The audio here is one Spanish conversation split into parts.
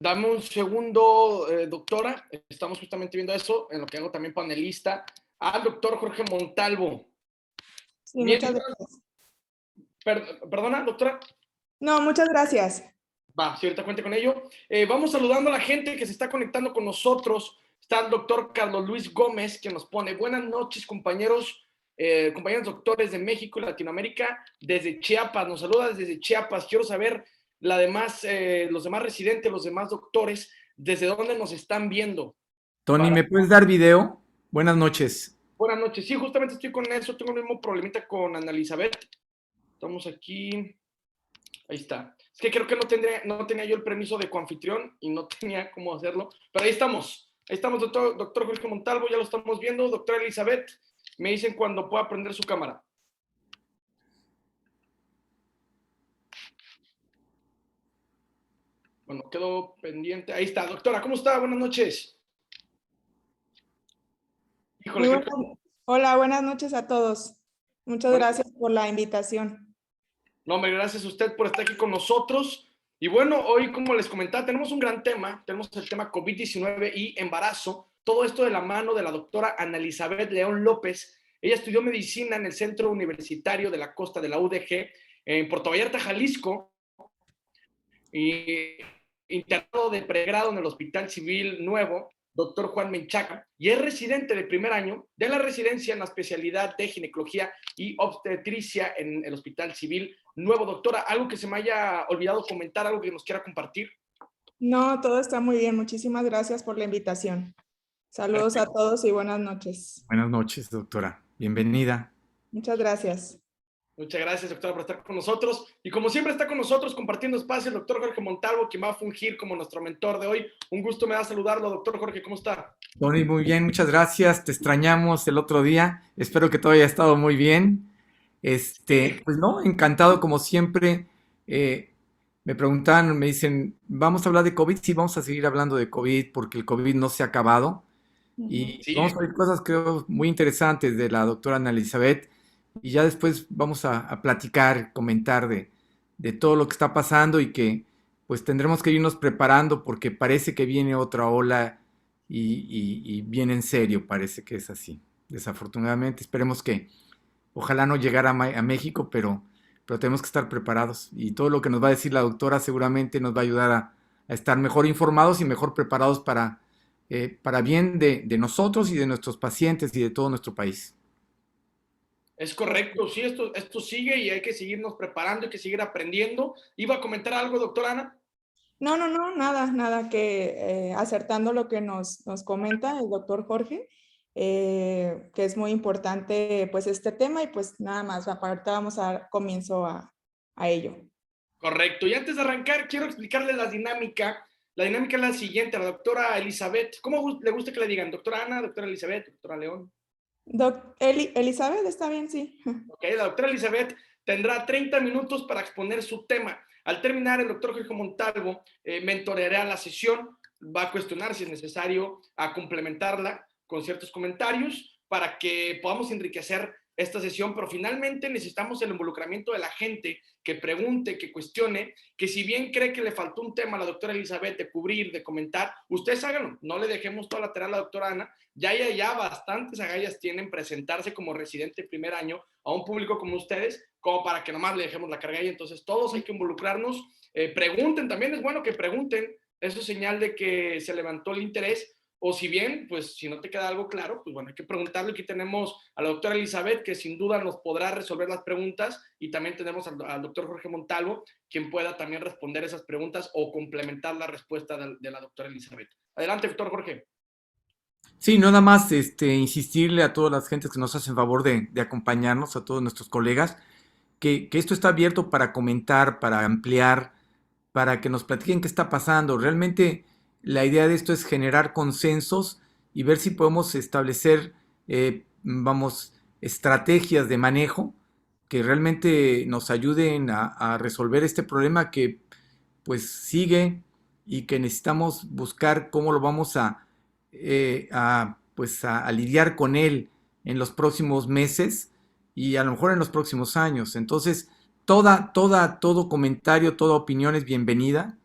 Dame un segundo, doctora. Estamos justamente viendo eso, en lo que hago también panelista, al doctor Jorge Montalvo. Sí, muchas gracias. Perdona, doctora. No, muchas gracias. Va, si ahorita cuente con ello. Vamos saludando a la gente que se está conectando con nosotros. Está el doctor Carlos Luis Gómez, que nos pone buenas noches, compañeros, compañeros doctores de México y Latinoamérica, desde Chiapas. Nos saluda desde Chiapas. Quiero saber los demás residentes, los demás doctores, desde dónde nos están viendo. Tony, ¿me puedes dar video? Buenas noches. Buenas noches. Sí, justamente estoy con eso. Tengo el mismo problemita con Ana Elizabeth. Estamos aquí. Ahí está. Es que creo que no tenía yo el permiso de coanfitrión y no tenía cómo hacerlo. Pero ahí estamos. Ahí estamos, doctor Jorge Montalvo. Ya lo estamos viendo. Doctora Elizabeth, me dicen cuando pueda prender su cámara. Bueno, quedó pendiente. Ahí está. Doctora, ¿cómo está? Buenas noches. Híjole, Hola, buenas noches a todos. Muchas gracias por la invitación. No, hombre, gracias a usted por estar aquí con nosotros. Y bueno, hoy, como les comentaba, tenemos un gran tema. Tenemos el tema COVID-19 y embarazo. Todo esto de la mano de la doctora Ana Elizabeth León López. Ella estudió medicina en el Centro Universitario de la Costa de la UDG en Puerto Vallarta, Jalisco, y internado de pregrado en el Hospital Civil Nuevo, doctor Juan Menchaca, y es residente de primer año de la residencia en la especialidad de ginecología y obstetricia en el Hospital Civil Nuevo. Doctora, ¿algo que se me haya olvidado comentar, algo que nos quiera compartir? No, todo está muy bien. Muchísimas gracias por la invitación. Saludos a todos y buenas noches. Buenas noches, doctora. Bienvenida. Muchas gracias. Muchas gracias, doctora, por estar con nosotros. Y como siempre está con nosotros compartiendo espacio el doctor Jorge Montalvo, quien va a fungir como nuestro mentor de hoy. Un gusto me da saludarlo, doctor Jorge. ¿Cómo está? Tony, muy bien, muchas gracias. Te extrañamos el otro día. Espero que todo haya estado muy bien. Pues no, encantado como siempre. Me preguntan, me dicen, ¿vamos a hablar de COVID? Sí, vamos a seguir hablando de COVID porque el COVID no se ha acabado. Y Sí. vamos a ver cosas, creo, muy interesantes de la doctora Ana Elizabeth. Y ya después vamos a platicar, comentar de todo lo que está pasando y que pues tendremos que irnos preparando porque parece que viene otra ola y bien en serio, parece que es así. Desafortunadamente, esperemos que ojalá no llegara a México, pero tenemos que estar preparados. Y todo lo que nos va a decir la doctora seguramente nos va a ayudar a estar mejor informados y mejor preparados para bien de nosotros y de nuestros pacientes y de todo nuestro país. Es correcto, sí, esto sigue y hay que seguirnos preparando, hay que seguir aprendiendo. ¿Iba a comentar algo, doctora Ana? No, nada que acertando lo que nos comenta el doctor Jorge, que es muy importante pues este tema y pues nada más, ahorita vamos a dar comienzo a ello. Correcto, y antes de arrancar quiero explicarles la dinámica. La dinámica es la siguiente, a la doctora Elizabeth. ¿Cómo le gusta que le digan? ¿Doctora Ana, doctora Elizabeth, doctora León? Elizabeth, está bien, sí. Ok, la doctora Elizabeth tendrá 30 minutos para exponer su tema. Al terminar, el doctor Jorge Montalvo mentoreará la sesión, va a cuestionar si es necesario a complementarla con ciertos comentarios para que podamos enriquecer esta sesión, pero finalmente necesitamos el involucramiento de la gente que pregunte, que cuestione, que si bien cree que le faltó un tema a la doctora Elizabeth de cubrir, de comentar, ustedes háganlo, no le dejemos toda la tarea a la doctora Ana, ya bastantes agallas tienen presentarse como residente primer año a un público como ustedes, como para que nomás le dejemos la carga ahí, entonces todos hay que involucrarnos, pregunten, también es bueno que pregunten, eso es señal de que se levantó el interés, o si bien, pues si no te queda algo claro, pues bueno, hay que preguntarlo. Aquí tenemos a la doctora Elizabeth, que sin duda nos podrá resolver las preguntas, y también tenemos al doctor Jorge Montalvo, quien pueda también responder esas preguntas o complementar la respuesta de la doctora Elizabeth. Adelante, doctor Jorge. Sí, nada más insistirle a todas las gentes que nos hacen favor de acompañarnos, a todos nuestros colegas, que esto está abierto para comentar, para ampliar, para que nos platiquen qué está pasando. Realmente la idea de esto es generar consensos y ver si podemos establecer, estrategias de manejo que realmente nos ayuden a resolver este problema que pues sigue y que necesitamos buscar cómo lo vamos a lidiar con él en los próximos meses y a lo mejor en los próximos años. Entonces, todo comentario, toda opinión es bienvenida.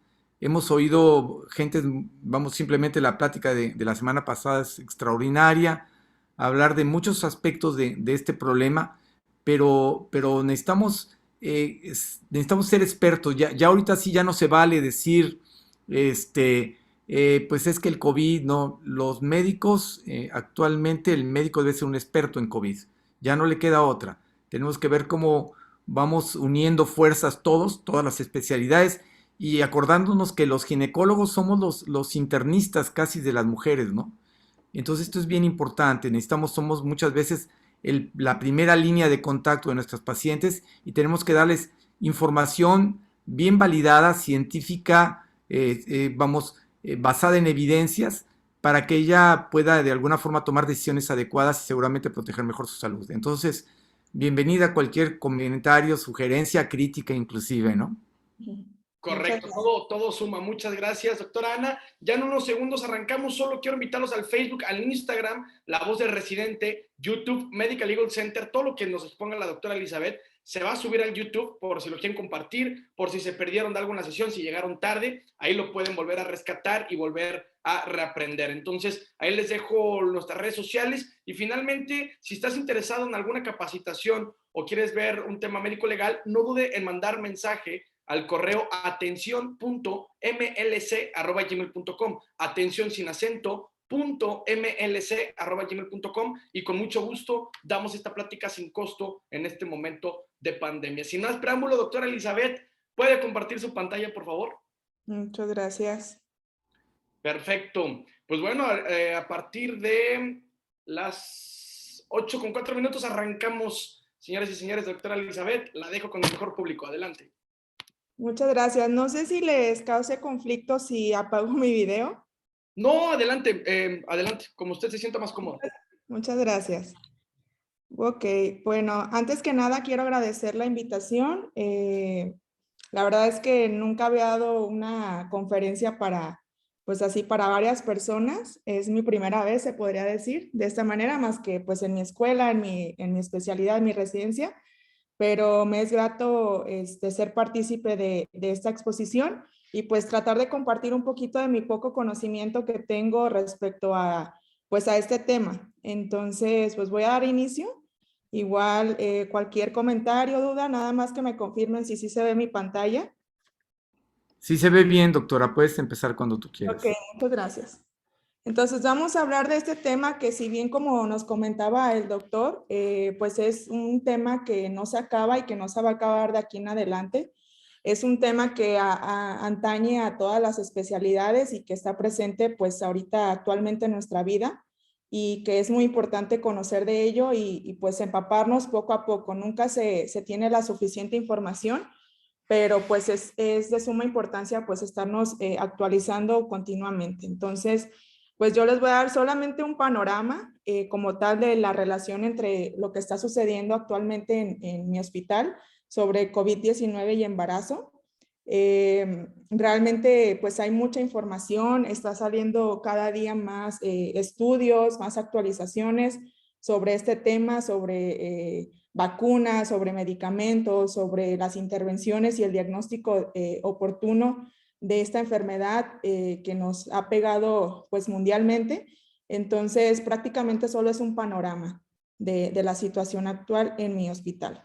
hemos oído gente, vamos, simplemente la plática de la semana pasada es extraordinaria, hablar de muchos aspectos de este problema, pero necesitamos, necesitamos ser expertos. Ya ahorita sí ya no se vale decir, pues es que el COVID, no, los médicos, actualmente el médico debe ser un experto en COVID, ya no le queda otra. Tenemos que ver cómo vamos uniendo fuerzas todos, todas las especialidades, y acordándonos que los ginecólogos somos los internistas casi de las mujeres, ¿no? Entonces esto es bien importante, somos muchas veces la primera línea de contacto de nuestros pacientes y tenemos que darles información bien validada, científica, basada en evidencias, para que ella pueda de alguna forma tomar decisiones adecuadas y seguramente proteger mejor su salud. Entonces, bienvenida a cualquier comentario, sugerencia, crítica inclusive, ¿no? Correcto, todo suma. Muchas gracias, doctora Ana. Ya en unos segundos arrancamos. Solo quiero invitarlos al Facebook, al Instagram, La Voz del Residente, YouTube, Medical Legal Center. Todo lo que nos exponga la doctora Elizabeth se va a subir al YouTube por si lo quieren compartir, por si se perdieron de alguna sesión, si llegaron tarde. Ahí lo pueden volver a rescatar y volver a reaprender. Entonces, ahí les dejo nuestras redes sociales. Y finalmente, si estás interesado en alguna capacitación o quieres ver un tema médico legal, no dude en mandar mensaje al correo atención.mlc@gmail.com, atención sin acento .mlc@gmail.com, y con mucho gusto damos esta plática sin costo en este momento de pandemia. Sin más preámbulo, doctora Elizabeth, ¿puede compartir su pantalla, por favor? Muchas gracias. Perfecto. Pues bueno, a partir de las 8:04 arrancamos, señores y señores. Doctora Elizabeth, la dejo con el mejor público. Adelante. Muchas gracias. No sé si les cause conflicto si apago mi video. No, adelante, adelante, como usted se sienta más cómodo. Muchas gracias. Ok, bueno, antes que nada quiero agradecer la invitación. La verdad es que nunca había dado una conferencia pues así, para varias personas. Es mi primera vez, se podría decir, de esta manera, más que pues en mi escuela, en mi especialidad, en mi residencia. Pero me es grato ser partícipe de esta exposición y pues tratar de compartir un poquito de mi poco conocimiento que tengo respecto a este tema. Entonces, pues voy a dar inicio. Igual, cualquier comentario, duda, nada más que me confirmen si sí se ve mi pantalla. Sí se ve bien, doctora, puedes empezar cuando tú quieras. Ok, muchas gracias. Entonces vamos a hablar de este tema que, si bien como nos comentaba el doctor, pues es un tema que no se acaba y que no se va a acabar de aquí en adelante. Es un tema que atañe a todas las especialidades y que está presente pues ahorita actualmente en nuestra vida, y que es muy importante conocer de ello y pues empaparnos poco a poco. Nunca se tiene la suficiente información, pero pues es de suma importancia pues estarnos actualizando continuamente. Entonces, pues yo les voy a dar solamente un panorama como tal de la relación entre lo que está sucediendo actualmente en mi hospital sobre COVID-19 y embarazo. Realmente pues hay mucha información, está saliendo cada día más estudios, más actualizaciones sobre este tema, sobre vacunas, sobre medicamentos, sobre las intervenciones y el diagnóstico oportuno de esta enfermedad que nos ha pegado pues mundialmente. Entonces prácticamente solo es un panorama de la situación actual en mi hospital.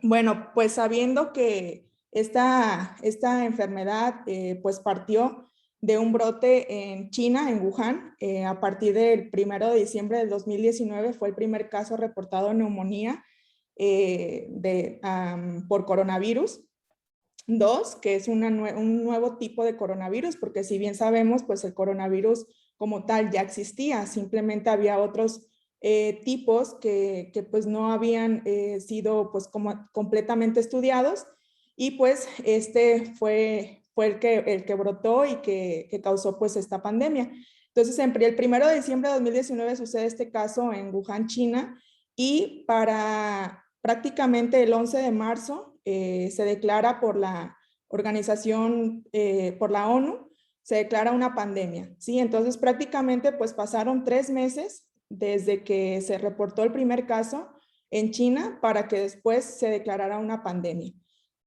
Bueno, pues sabiendo que esta enfermedad pues partió de un brote en China, en Wuhan, a partir del 1 de diciembre del 2019 fue el primer caso reportado de neumonía por coronavirus. 2, que es un nuevo tipo de coronavirus, porque si bien sabemos, pues el coronavirus como tal ya existía, simplemente había otros tipos que pues no habían sido pues como completamente estudiados, y pues este fue el que brotó y que causó pues esta pandemia. Entonces, el 1 de diciembre de 2019 sucede este caso en Wuhan, China, y para prácticamente el 11 de marzo se declara por la organización, por la ONU, se declara una pandemia, ¿sí? Entonces prácticamente pues pasaron 3 meses desde que se reportó el primer caso en China para que después se declarara una pandemia.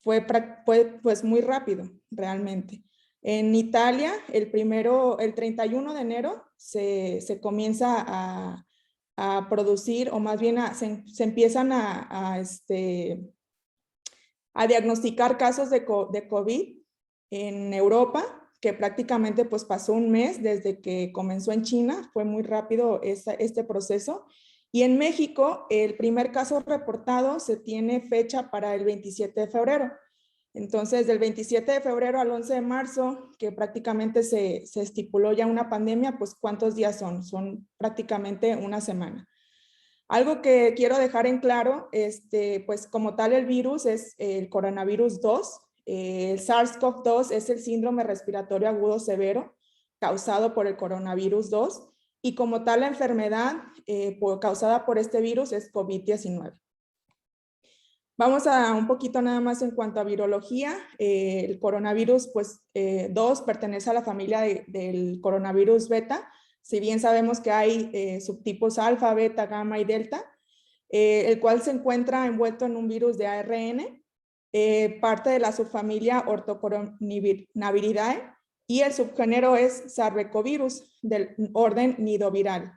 Fue pues muy rápido realmente. En Italia, el 31 de enero se comienza a producir, o más bien se empiezan a diagnosticar casos de COVID en Europa, que prácticamente pues pasó un mes desde que comenzó en China, fue muy rápido este proceso. Y en México, el primer caso reportado se tiene fecha para el 27 de febrero. Entonces, del 27 de febrero al 11 de marzo, que prácticamente se estipuló ya una pandemia, pues ¿cuántos días son? Son prácticamente una semana. Algo que quiero dejar en claro, pues como tal el virus es el coronavirus 2. El SARS-CoV-2 es el síndrome respiratorio agudo severo causado por el coronavirus 2 y como tal la enfermedad causada por este virus es COVID-19. Vamos a un poquito nada más en cuanto a virología. El coronavirus pues, 2 pertenece a la familia del coronavirus beta. Si bien sabemos que hay subtipos alfa, beta, gamma y delta, el cual se encuentra envuelto en un virus de ARN, parte de la subfamilia Orthocoronaviridae, y el subgénero es Sarbecovirus del orden nidoviral.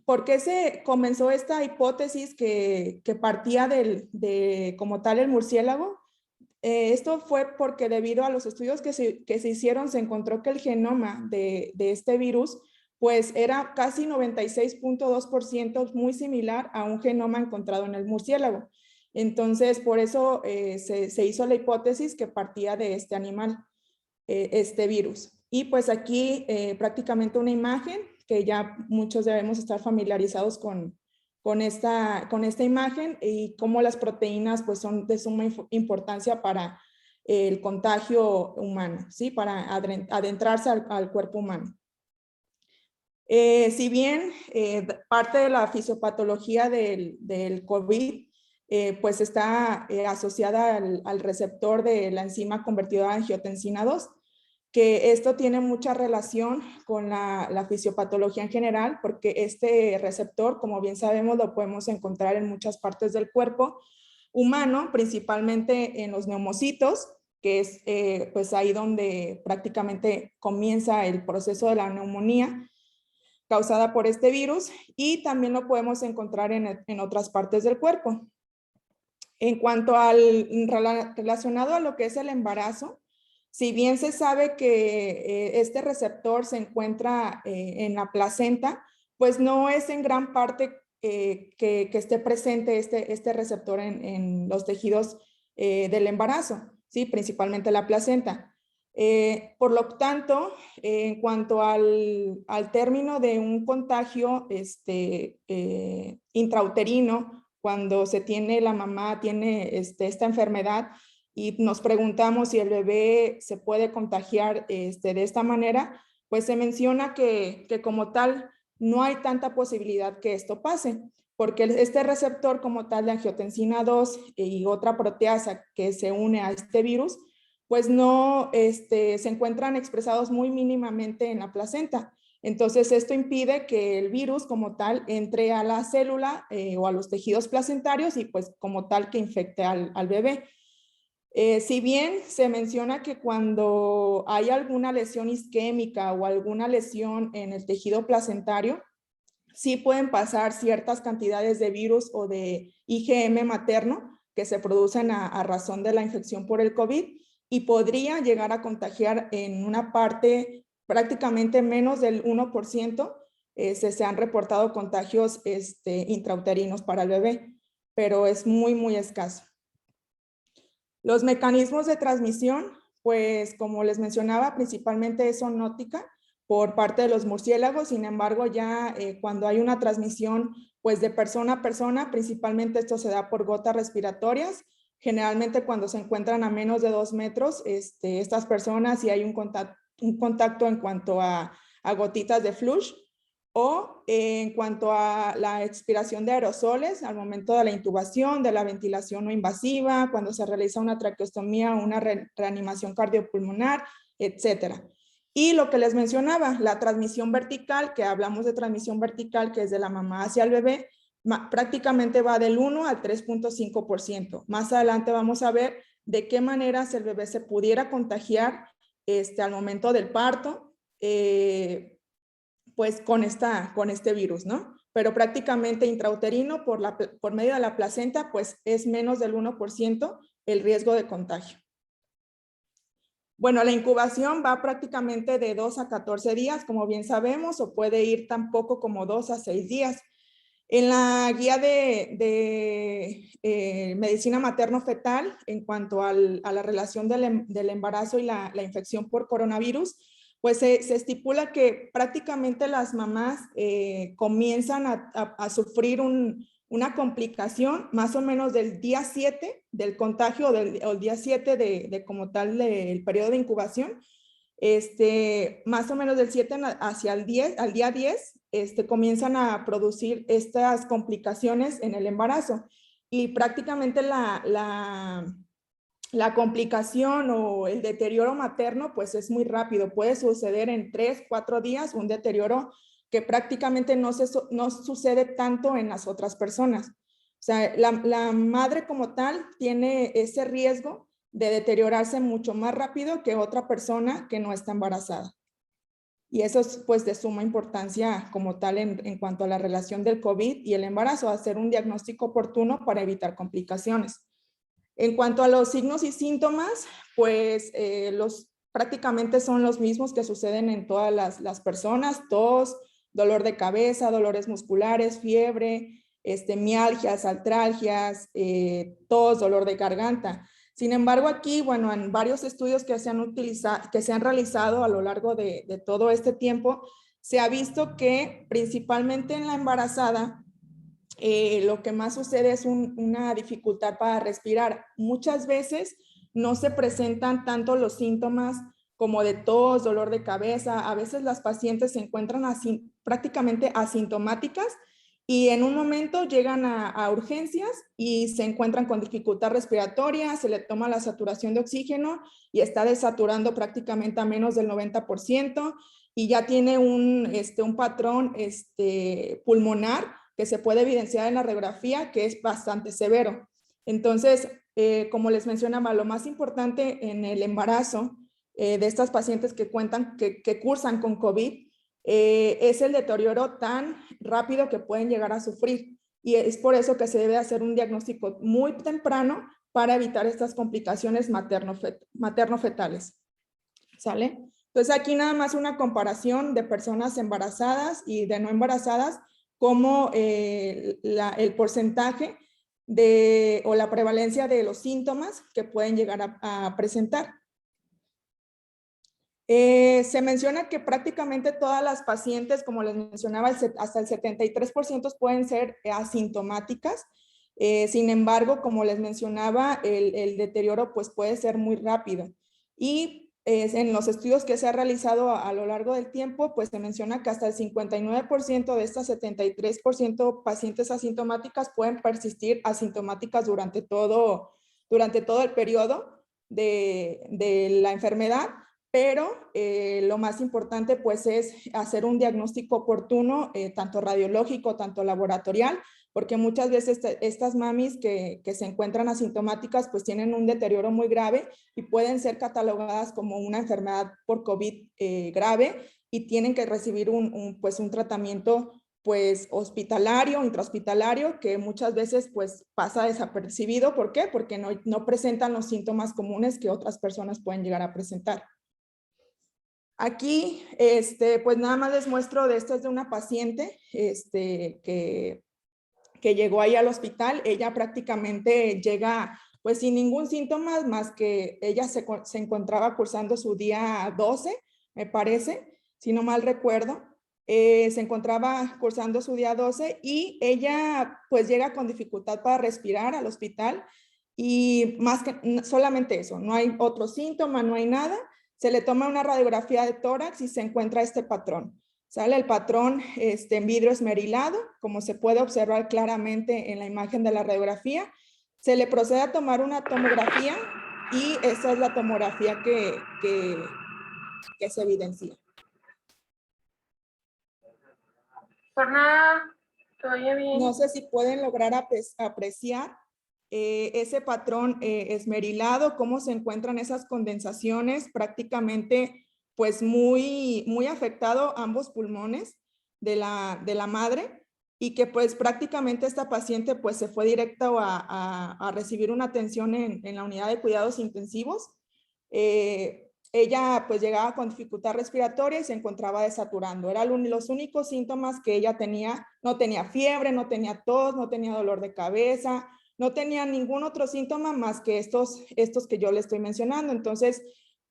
¿Por qué se comenzó esta hipótesis que partía como tal el murciélago? Esto fue porque debido a los estudios que se hicieron se encontró que el genoma de este virus pues era casi 96.2% muy similar a un genoma encontrado en el murciélago. Entonces, por eso se hizo la hipótesis que partía de este animal, este virus. Y pues aquí prácticamente una imagen que ya muchos debemos estar familiarizados con esta imagen y cómo las proteínas pues son de suma importancia para el contagio humano, ¿sí? Para adentrarse al cuerpo humano. Si bien parte de la fisiopatología del COVID pues está asociada al receptor de la enzima convertidora de angiotensina 2, que esto tiene mucha relación con la fisiopatología en general, porque este receptor, como bien sabemos, lo podemos encontrar en muchas partes del cuerpo humano, principalmente en los neumocitos, que es pues ahí donde prácticamente comienza el proceso de la neumonía causada por este virus, y también lo podemos encontrar en otras partes del cuerpo. En cuanto relacionado a lo que es el embarazo, si bien se sabe que este receptor se encuentra en la placenta, pues no es en gran parte que esté presente este receptor en los tejidos del embarazo, ¿sí? Principalmente la placenta. Por lo tanto, en cuanto al término de un contagio intrauterino, cuando la mamá tiene esta enfermedad y nos preguntamos si el bebé se puede contagiar de esta manera, pues se menciona que como tal no hay tanta posibilidad que esto pase, porque este receptor como tal de angiotensina 2 y otra proteasa que se une a este virus, pues no se encuentran expresados muy mínimamente en la placenta. Entonces, esto impide que el virus como tal entre a la célula o a los tejidos placentarios y pues como tal que infecte al bebé. Si bien se menciona que cuando hay alguna lesión isquémica o alguna lesión en el tejido placentario, sí pueden pasar ciertas cantidades de virus o de IgM materno que se producen a razón de la infección por el COVID y podría llegar a contagiar en una parte prácticamente menos del 1%. Se han reportado contagios intrauterinos para el bebé, pero es muy, muy escaso. Los mecanismos de transmisión, pues como les mencionaba, principalmente es zoonótica por parte de los murciélagos. Sin embargo, ya cuando hay una transmisión pues de persona a persona, principalmente esto se da por gotas respiratorias. Generalmente cuando se encuentran a menos de 2 metros, estas personas, si hay un contacto en cuanto a gotitas de flush, o en cuanto a la expiración de aerosoles al momento de la intubación, de la ventilación no invasiva, cuando se realiza una traqueostomía o una reanimación cardiopulmonar, etcétera. Y lo que les mencionaba, la transmisión vertical, que hablamos de transmisión vertical, que es de la mamá hacia el bebé, prácticamente va del 1 al 3.5%. Más adelante vamos a ver de qué maneras el bebé se pudiera contagiar al momento del parto, pues con este virus, ¿no? Pero prácticamente intrauterino por medio de la placenta, pues es menos del 1% el riesgo de contagio. Bueno, la incubación va prácticamente de 2 a 14 días, como bien sabemos, o puede ir tan poco como 2 a 6 días. En la guía de medicina materno-fetal, en cuanto a la relación del embarazo y la infección por coronavirus, pues se estipula que prácticamente las mamás comienzan a sufrir una complicación más o menos del día 7 del contagio o el día 7 de como tal del periodo de incubación. Más o menos del 7 hacia el 10, al día 10, comienzan a producir estas complicaciones en el embarazo. Y prácticamente la complicación o el deterioro materno, pues es muy rápido. Puede suceder en 3, 4 días, un deterioro que prácticamente no sucede tanto en las otras personas. O sea, la madre como tal tiene ese riesgo de deteriorarse mucho más rápido que otra persona que no está embarazada. Y eso es pues de suma importancia como tal en cuanto a la relación del COVID y el embarazo, hacer un diagnóstico oportuno para evitar complicaciones. En cuanto a los signos y síntomas, pues prácticamente son los mismos que suceden en todas las personas: tos, dolor de cabeza, dolores musculares, fiebre, mialgias, artralgias, tos, dolor de garganta. Sin embargo, aquí, bueno, en varios estudios que se han realizado a lo largo de todo este tiempo, se ha visto que principalmente en la embarazada, lo que más sucede es una dificultad para respirar. Muchas veces no se presentan tanto los síntomas como de tos, dolor de cabeza. A veces las pacientes se encuentran prácticamente asintomáticas y en un momento llegan a urgencias y se encuentran con dificultad respiratoria, se le toma la saturación de oxígeno y está desaturando prácticamente a menos del 90% y ya tiene un patrón pulmonar que se puede evidenciar en la radiografía, que es bastante severo. Entonces, como les mencionaba, lo más importante en el embarazo de estas pacientes que cursan con COVID es el deterioro tan rápido que pueden llegar a sufrir. Y es por eso que se debe hacer un diagnóstico muy temprano para evitar estas complicaciones materno-fetales. ¿Sale? Entonces, aquí nada más una comparación de personas embarazadas y de no embarazadas, como el porcentaje o la prevalencia de los síntomas que pueden llegar a presentar. Se menciona que prácticamente todas las pacientes, como les mencionaba, hasta el 73% pueden ser asintomáticas. Sin embargo, como les mencionaba, el deterioro pues, puede ser muy rápido. Y en los estudios que se ha realizado a lo largo del tiempo, pues se menciona que hasta el 59% de estas 73% pacientes asintomáticas pueden persistir asintomáticas durante todo el periodo de la enfermedad. Pero lo más importante pues es hacer un diagnóstico oportuno, tanto radiológico, tanto laboratorial, porque muchas veces estas mamis que se encuentran asintomáticas pues tienen un deterioro muy grave y pueden ser catalogadas como una enfermedad por COVID grave y tienen que recibir un tratamiento pues hospitalario, intrahospitalario, que muchas veces pues pasa desapercibido. ¿Por qué? Porque no presentan los síntomas comunes que otras personas pueden llegar a presentar. Aquí, pues nada más les muestro esto es de una paciente que llegó ahí al hospital. Ella prácticamente llega pues sin ningún síntoma más que ella se encontraba cursando su día 12, me parece, si no mal recuerdo. Se encontraba cursando su día 12 y ella pues llega con dificultad para respirar al hospital y más que solamente eso, no hay otro síntoma, no hay nada. Se le toma una radiografía de tórax y se encuentra este patrón. Sale el patrón en vidrio esmerilado, como se puede observar claramente en la imagen de la radiografía. Se le procede a tomar una tomografía y esa es la tomografía que se evidencia. Por nada, te oye bien. No sé si pueden lograr apreciar ese patrón esmerilado, cómo se encuentran esas condensaciones, prácticamente pues muy afectado ambos pulmones de la madre, y que pues prácticamente esta paciente pues se fue directo a recibir una atención en la unidad de cuidados intensivos. Ella pues llegaba con dificultad respiratoria y se encontraba desaturando. Eran los únicos síntomas que ella tenía. No tenía fiebre, no tenía tos, no tenía dolor de cabeza, no tenía ningún otro síntoma más que estos que yo le estoy mencionando. Entonces,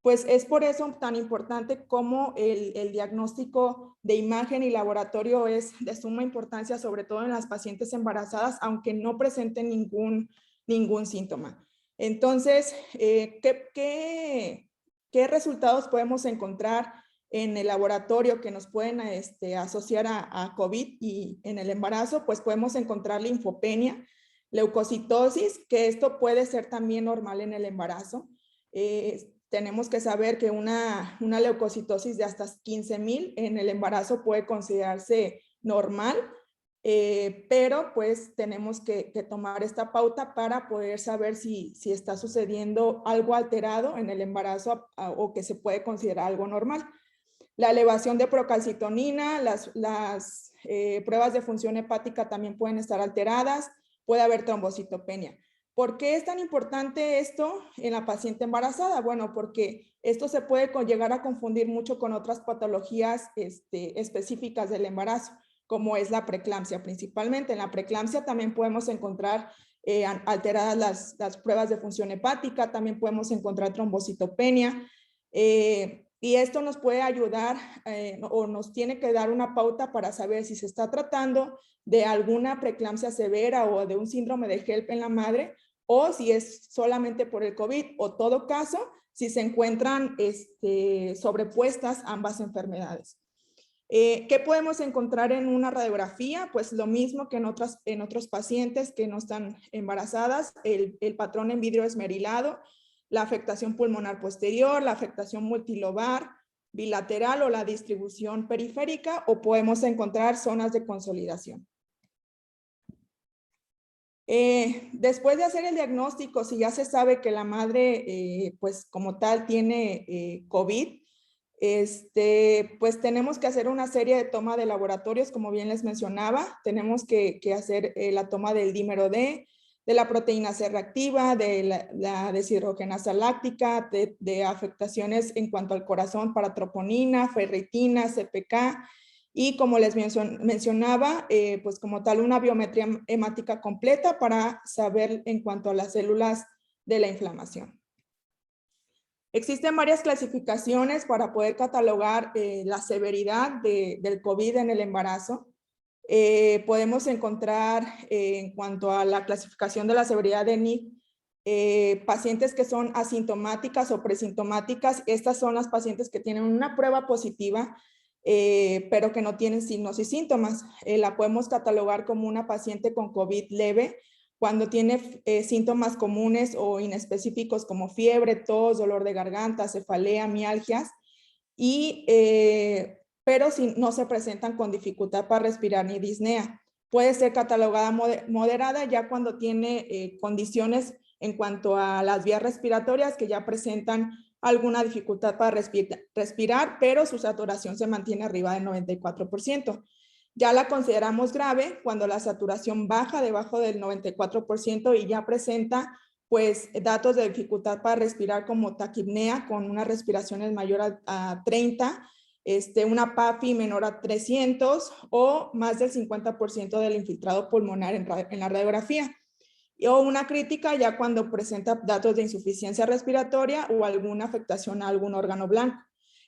pues es por eso tan importante como el diagnóstico de imagen y laboratorio es de suma importancia, sobre todo en las pacientes embarazadas, aunque no presenten ningún síntoma. Entonces, ¿qué resultados podemos encontrar en el laboratorio que nos pueden asociar a COVID y en el embarazo? Pues podemos encontrar linfopenia, leucocitosis, que esto puede ser también normal en el embarazo. Tenemos que saber que una leucocitosis de hasta 15,000 en el embarazo puede considerarse normal, pero pues tenemos que tomar esta pauta para poder saber si está sucediendo algo alterado en el embarazo o que se puede considerar algo normal. La elevación de procalcitonina, las pruebas de función hepática también pueden estar alteradas, puede haber trombocitopenia. ¿Por qué es tan importante esto en la paciente embarazada? Bueno, porque esto se puede llegar a confundir mucho con otras patologías específicas del embarazo, como es la preeclampsia principalmente. En la preeclampsia también podemos encontrar alteradas las pruebas de función hepática, también podemos encontrar trombocitopenia, y esto nos puede ayudar o nos tiene que dar una pauta para saber si se está tratando de alguna preeclampsia severa o de un síndrome de HELLP en la madre, o si es solamente por el COVID, o todo caso, si se encuentran sobrepuestas ambas enfermedades. ¿Qué podemos encontrar en una radiografía? Pues lo mismo que en otros pacientes que no están embarazadas, el patrón en vidrio esmerilado, la afectación pulmonar posterior, la afectación multilobar, bilateral o la distribución periférica, o podemos encontrar zonas de consolidación. Después de hacer el diagnóstico, si ya se sabe que la madre, pues como tal, tiene COVID, pues tenemos que hacer una serie de toma de laboratorios, como bien les mencionaba. Tenemos que hacer la toma del dímero D, de la proteína C reactiva, de la deshidrogenasa láctica, de afectaciones en cuanto al corazón para troponina, ferritina, CPK, y como les mencionaba, pues como tal una biometría hemática completa para saber en cuanto a las células de la inflamación. Existen varias clasificaciones para poder catalogar la severidad del COVID en el embarazo. Podemos encontrar en cuanto a la clasificación de la severidad de NIC, pacientes que son asintomáticas o presintomáticas. Estas son las pacientes que tienen una prueba positiva, pero que no tienen signos y síntomas. La podemos catalogar como una paciente con COVID leve cuando tiene síntomas comunes o inespecíficos como fiebre, tos, dolor de garganta, cefalea, mialgias, pero si no se presentan con dificultad para respirar ni disnea. Puede ser catalogada moderada ya cuando tiene condiciones en cuanto a las vías respiratorias que ya presentan alguna dificultad para respirar, pero su saturación se mantiene arriba del 94%. Ya la consideramos grave cuando la saturación baja debajo del 94% y ya presenta pues datos de dificultad para respirar como taquipnea con unas respiraciones mayor a 30, una PAFI menor a 300 o más del 50% del infiltrado pulmonar en la radiografía. O una crítica ya cuando presenta datos de insuficiencia respiratoria o alguna afectación a algún órgano blanco.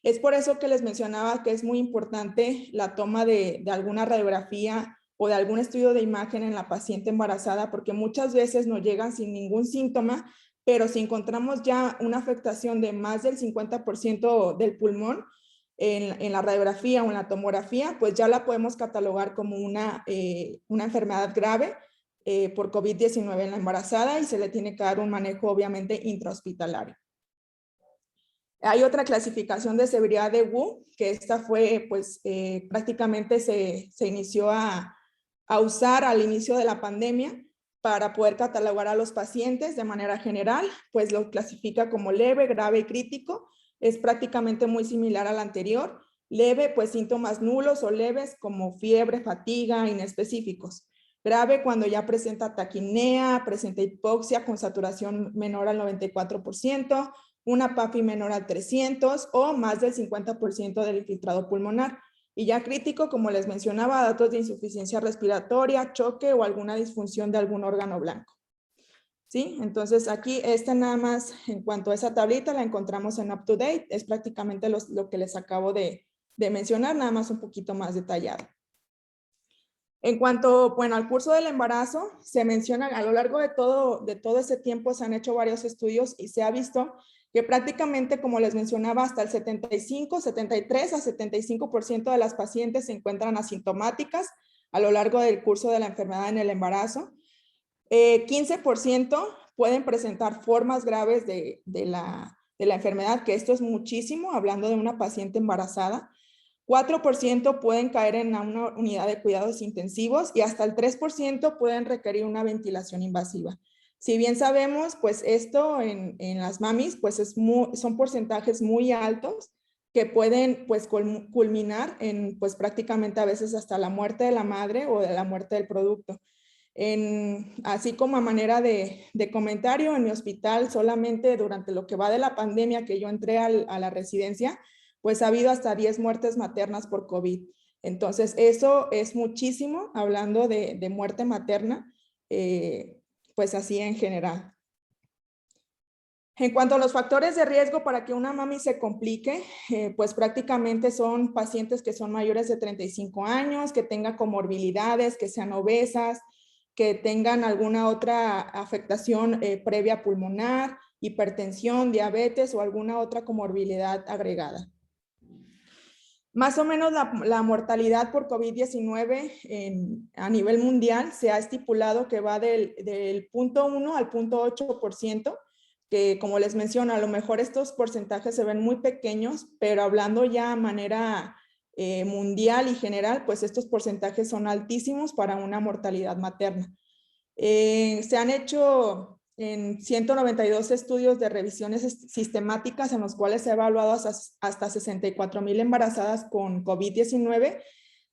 Es por eso que les mencionaba que es muy importante la toma de alguna radiografía o de algún estudio de imagen en la paciente embarazada, porque muchas veces nos llegan sin ningún síntoma, pero si encontramos ya una afectación de más del 50% del pulmón en la radiografía o en la tomografía, pues ya la podemos catalogar como una enfermedad grave por COVID-19 en la embarazada y se le tiene que dar un manejo obviamente intrahospitalario. Hay otra clasificación de severidad de Wu, que esta fue, pues, prácticamente se inició a usar al inicio de la pandemia, para poder catalogar a los pacientes de manera general, pues lo clasifica como leve, grave y crítico. Es prácticamente muy similar al anterior. Leve, pues síntomas nulos o leves como fiebre, fatiga, inespecíficos. Grave cuando ya presenta taquipnea, presenta hipoxia con saturación menor al 94%, una PAFI menor al 300 o más del 50% del infiltrado pulmonar. Y ya crítico, como les mencionaba, datos de insuficiencia respiratoria, choque o alguna disfunción de algún órgano blanco. ¿Sí? Entonces aquí nada más en cuanto a esa tablita la encontramos en Up to Date, es prácticamente lo que les acabo de mencionar, nada más un poquito más detallado. En cuanto, bueno, al curso del embarazo, se menciona a lo largo de todo ese tiempo se han hecho varios estudios y se ha visto que prácticamente, como les mencionaba, hasta el 73 a 75% de las pacientes se encuentran asintomáticas a lo largo del curso de la enfermedad en el embarazo. 15% pueden presentar formas graves de la enfermedad, que esto es muchísimo, hablando de una paciente embarazada. 4% pueden caer en una unidad de cuidados intensivos y hasta el 3% pueden requerir una ventilación invasiva. Si bien sabemos, pues esto en las mamis, pues son porcentajes muy altos que pueden pues culminar en pues prácticamente a veces hasta la muerte de la madre o de la muerte del producto. Así como a manera de comentario, en mi hospital solamente durante lo que va de la pandemia que yo entré a la residencia, pues ha habido hasta 10 muertes maternas por COVID. Entonces, eso es muchísimo, hablando de muerte materna, pues así en general. En cuanto a los factores de riesgo para que una mami se complique, pues prácticamente son pacientes que son mayores de 35 años, que tengan comorbilidades, que sean obesas, que tengan alguna otra afectación previa pulmonar, hipertensión, diabetes o alguna otra comorbilidad agregada. Más o menos la mortalidad por COVID-19 a nivel mundial se ha estipulado que va del 0.1 al 0.8%, que como les menciono, a lo mejor estos porcentajes se ven muy pequeños, pero hablando ya a manera mundial y general, pues estos porcentajes son altísimos para una mortalidad materna. Se han hecho en 192 estudios de revisiones sistemáticas en los cuales se ha evaluado hasta 64,000 embarazadas con COVID-19.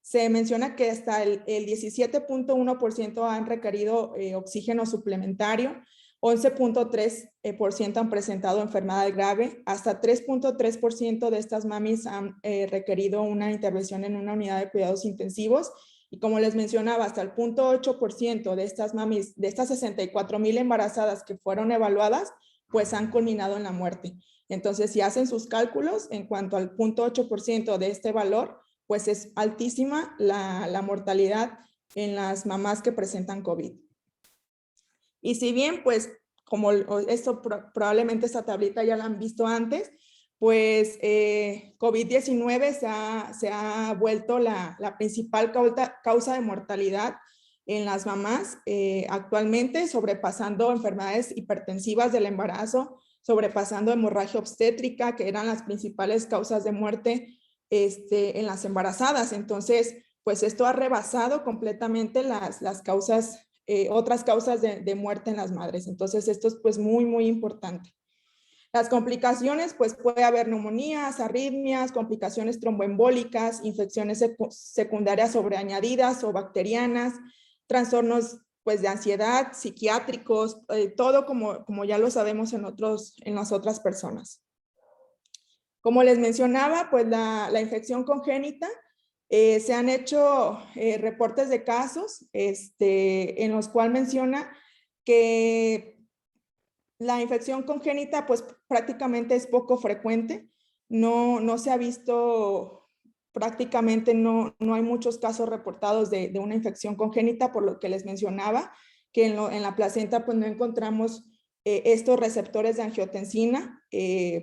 Se menciona que hasta el 17.1% han requerido oxígeno suplementario, 11.3% han presentado enfermedad grave, hasta 3.3% de estas mamis han requerido una intervención en una unidad de cuidados intensivos. Y como les mencionaba, hasta el 0.8% de estas mamis, de estas 64,000 embarazadas que fueron evaluadas, pues han culminado en la muerte. Entonces, si hacen sus cálculos en cuanto al 0.8% de este valor, pues es altísima la mortalidad en las mamás que presentan COVID. Y si bien, pues, como esto probablemente esta tablita ya la han visto antes, pues COVID-19 se ha vuelto la principal causa de mortalidad en las mamás actualmente, sobrepasando enfermedades hipertensivas del embarazo, sobrepasando hemorragia obstétrica, que eran las principales causas de muerte en las embarazadas. Entonces, pues esto ha rebasado completamente las causas, otras causas de muerte en las madres. Entonces, esto es pues muy, muy importante. Las complicaciones, pues puede haber neumonías, arritmias, complicaciones tromboembólicas, infecciones secundarias sobreañadidas o bacterianas, trastornos pues de ansiedad, psiquiátricos, todo como ya lo sabemos en las otras personas. Como les mencionaba, pues la infección congénita, se han hecho reportes de casos en los cuales menciona que la infección congénita pues prácticamente es poco frecuente, no se ha visto, prácticamente no hay muchos casos reportados de una infección congénita, por lo que les mencionaba, que en la placenta pues no encontramos estos receptores de angiotensina,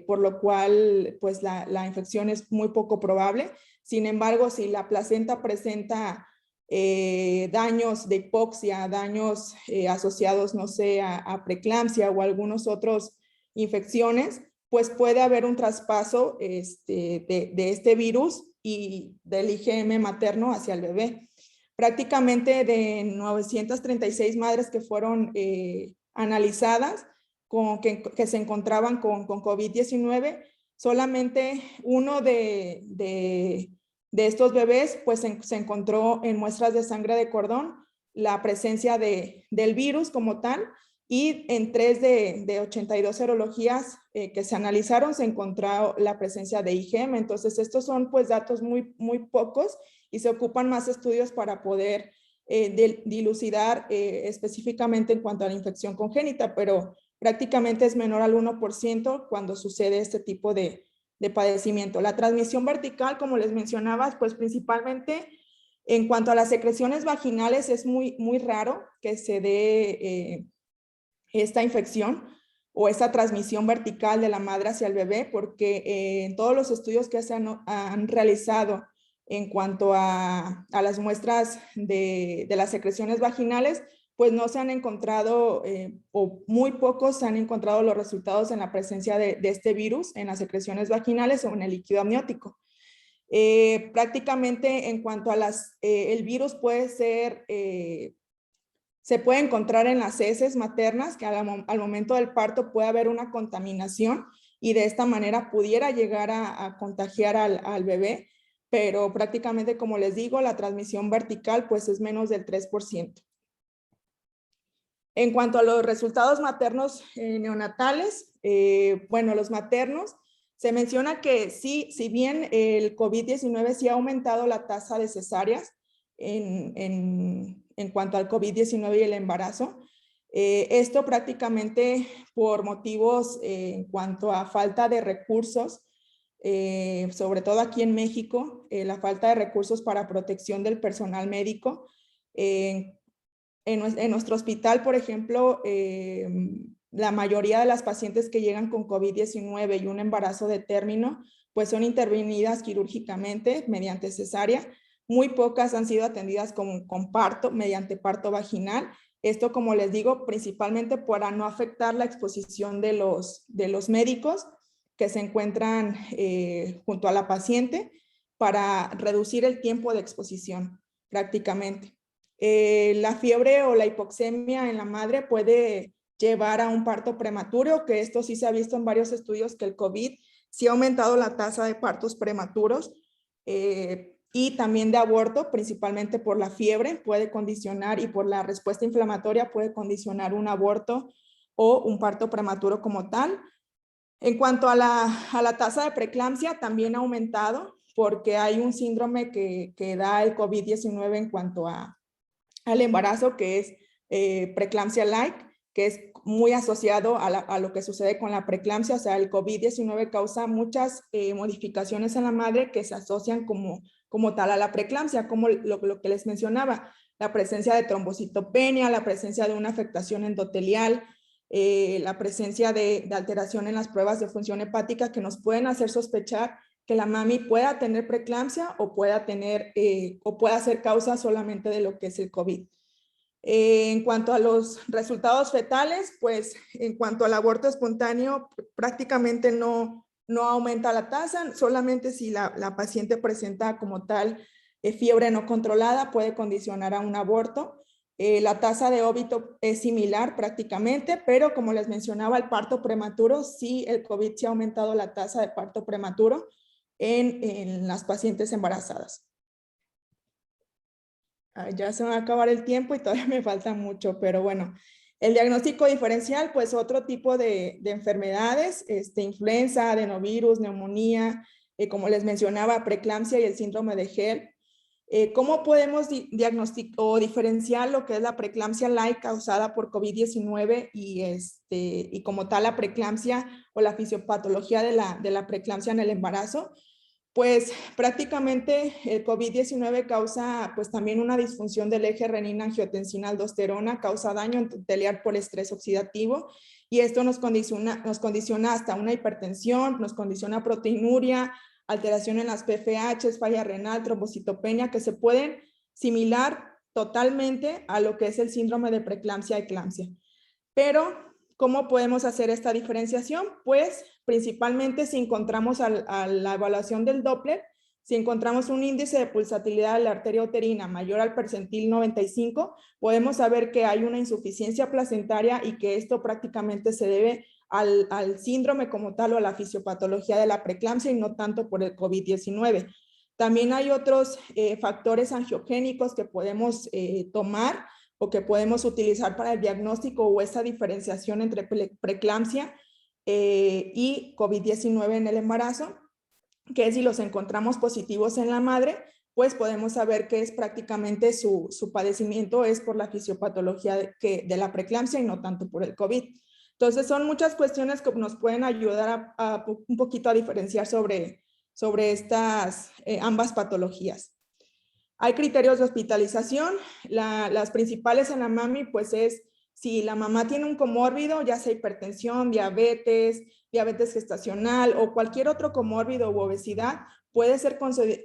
por lo cual pues la infección es muy poco probable. Sin embargo, si la placenta presenta daños de hipoxia, daños asociados, no sé, a preeclampsia o algunos otros infecciones, pues puede haber un traspaso de este virus y del IgM materno hacia el bebé. prácticamente de 936 madres que fueron analizadas, que se encontraban con COVID-19, solamente uno de estos bebés pues se encontró en muestras de sangre de cordón la presencia del virus como tal, y en 3 de 82 serologías que se analizaron se encontró la presencia de IgM. Entonces estos son pues datos muy pocos y se ocupan más estudios para poder dilucidar específicamente en cuanto a la infección congénita, pero prácticamente es menor al 1% cuando sucede este tipo de padecimiento. La transmisión vertical, como les mencionaba, pues principalmente en cuanto a las secreciones vaginales es muy raro que se dé esta infección o esta transmisión vertical de la madre hacia el bebé, porque en todos los estudios que se han realizado en cuanto a las muestras de las secreciones vaginales, pues no se han encontrado, o muy pocos se han encontrado los resultados en la presencia de este virus en las secreciones vaginales o en el líquido amniótico. Prácticamente en cuanto a el virus puede ser, se puede encontrar en las heces maternas, que al momento del parto puede haber una contaminación y de esta manera pudiera llegar a contagiar al bebé, pero prácticamente, como les digo, la transmisión vertical pues es menos del 3%. En cuanto a los resultados maternos neonatales, bueno, los maternos, se menciona que sí, si bien el COVID-19 sí ha aumentado la tasa de cesáreas en cuanto al COVID-19 y el embarazo, esto prácticamente por motivos en cuanto a falta de recursos, sobre todo aquí en México, la falta de recursos para protección del personal médico. En nuestro hospital, por ejemplo, la mayoría de las pacientes que llegan con COVID-19 y un embarazo de término, pues son intervenidas quirúrgicamente mediante cesárea. Muy pocas han sido atendidas con parto, mediante parto vaginal. Esto, como les digo, principalmente para no afectar la exposición de los médicos que se encuentran junto a la paciente, para reducir el tiempo de exposición prácticamente. La fiebre o la hipoxemia en la madre puede llevar a un parto prematuro, que esto sí se ha visto en varios estudios, que el COVID sí ha aumentado la tasa de partos prematuros, y también de aborto, principalmente por la fiebre, puede condicionar, y por la respuesta inflamatoria puede condicionar un aborto o un parto prematuro como tal. En cuanto a la tasa de preeclampsia, también ha aumentado, porque hay un síndrome que da el COVID-19 en cuanto al embarazo, que es preeclampsia-like, que es muy asociado a lo que sucede con la preeclampsia. O sea, el COVID-19 causa muchas modificaciones en la madre que se asocian como tal a la preeclampsia, como lo que les mencionaba, la presencia de trombocitopenia, la presencia de una afectación endotelial, la presencia de alteración en las pruebas de función hepática, que nos pueden hacer sospechar que la mami pueda tener preeclampsia o pueda ser causa solamente de lo que es el COVID. En cuanto a los resultados fetales, pues en cuanto al aborto espontáneo, prácticamente no aumenta la tasa, solamente si la paciente presenta como tal fiebre no controlada puede condicionar a un aborto. La tasa de óbito es similar prácticamente, pero como les mencionaba, el parto prematuro, sí, el COVID sí ha aumentado la tasa de parto prematuro en las pacientes embarazadas. Ya se va a acabar el tiempo y todavía me falta mucho, pero bueno, el diagnóstico diferencial, pues otro tipo de enfermedades, influenza, adenovirus, neumonía, como les mencionaba, preeclampsia y el síndrome de HELLP. ¿Cómo podemos diagnosticar o diferenciar lo que es la preeclampsia-like causada por COVID-19 y como tal la preeclampsia o la fisiopatología de la preeclampsia en el embarazo? Pues prácticamente el COVID-19 causa pues también una disfunción del eje renina-angiotensina-aldosterona, causa daño endotelial por estrés oxidativo, y esto nos condiciona hasta una hipertensión, nos condiciona proteinuria, alteración en las PFH, falla renal, trombocitopenia, que se pueden similar totalmente a lo que es el síndrome de preeclampsia-eclampsia. Pero, ¿cómo podemos hacer esta diferenciación? Pues principalmente si encontramos a la evaluación del Doppler, Si encontramos un índice de pulsatilidad de la arteria uterina mayor al percentil 95, podemos saber que hay una insuficiencia placentaria y que esto prácticamente se debe al síndrome como tal o a la fisiopatología de la preeclampsia y no tanto por el COVID-19. También hay otros factores angiogénicos que podemos tomar o que podemos utilizar para el diagnóstico o esa diferenciación entre preeclampsia y COVID-19 en el embarazo, que si los encontramos positivos en la madre, pues podemos saber que es prácticamente su padecimiento es por la fisiopatología de la preeclampsia y no tanto por el COVID. Entonces son muchas cuestiones que nos pueden ayudar un poquito a diferenciar sobre estas ambas patologías. Hay criterios de hospitalización. Las principales en la mami, pues es si la mamá tiene un comórbido, ya sea hipertensión, diabetes gestacional o cualquier otro comórbido u obesidad, puede ser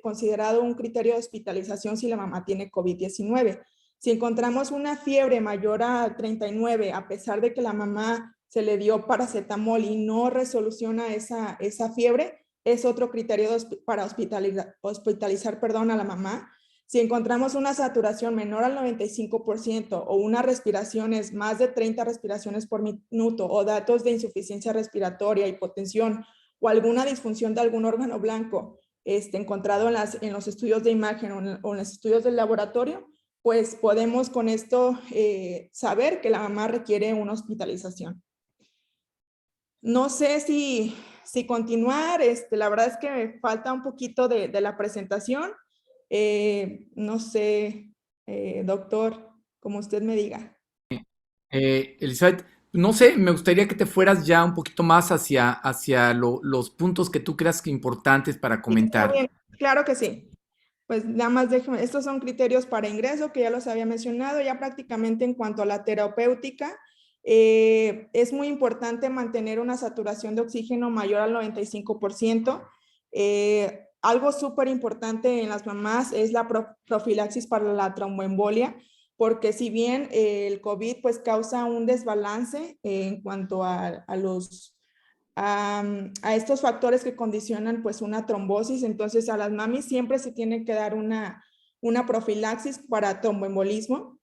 considerado un criterio de hospitalización si la mamá tiene COVID-19. Si encontramos una fiebre mayor a 39, a pesar de que la mamá se le dio paracetamol y no resoluciona esa fiebre, es otro criterio para hospitalizar a la mamá. Si encontramos una saturación menor al 95% o unas respiraciones, más de 30 respiraciones por minuto o datos de insuficiencia respiratoria, hipotensión o alguna disfunción de algún órgano blanco encontrado en los estudios de imagen o en los estudios del laboratorio, pues podemos con esto saber que la mamá requiere una hospitalización. No sé si continuar, la verdad es que me falta un poquito de la presentación. No sé, doctor, como usted me diga. Elizabeth, no sé, me gustaría que te fueras ya un poquito más hacia los puntos que tú creas que importantes para comentar. Muy bien, claro que sí. Pues nada más déjeme, estos son criterios para ingreso que ya los había mencionado, ya prácticamente en cuanto a la terapéutica, es muy importante mantener una saturación de oxígeno mayor al 95%. Algo súper importante en las mamás es la profilaxis para la tromboembolia, porque si bien el COVID pues causa un desbalance en cuanto a estos factores que condicionan pues una trombosis, entonces a las mamis siempre se tiene que dar una profilaxis para tromboembolismo.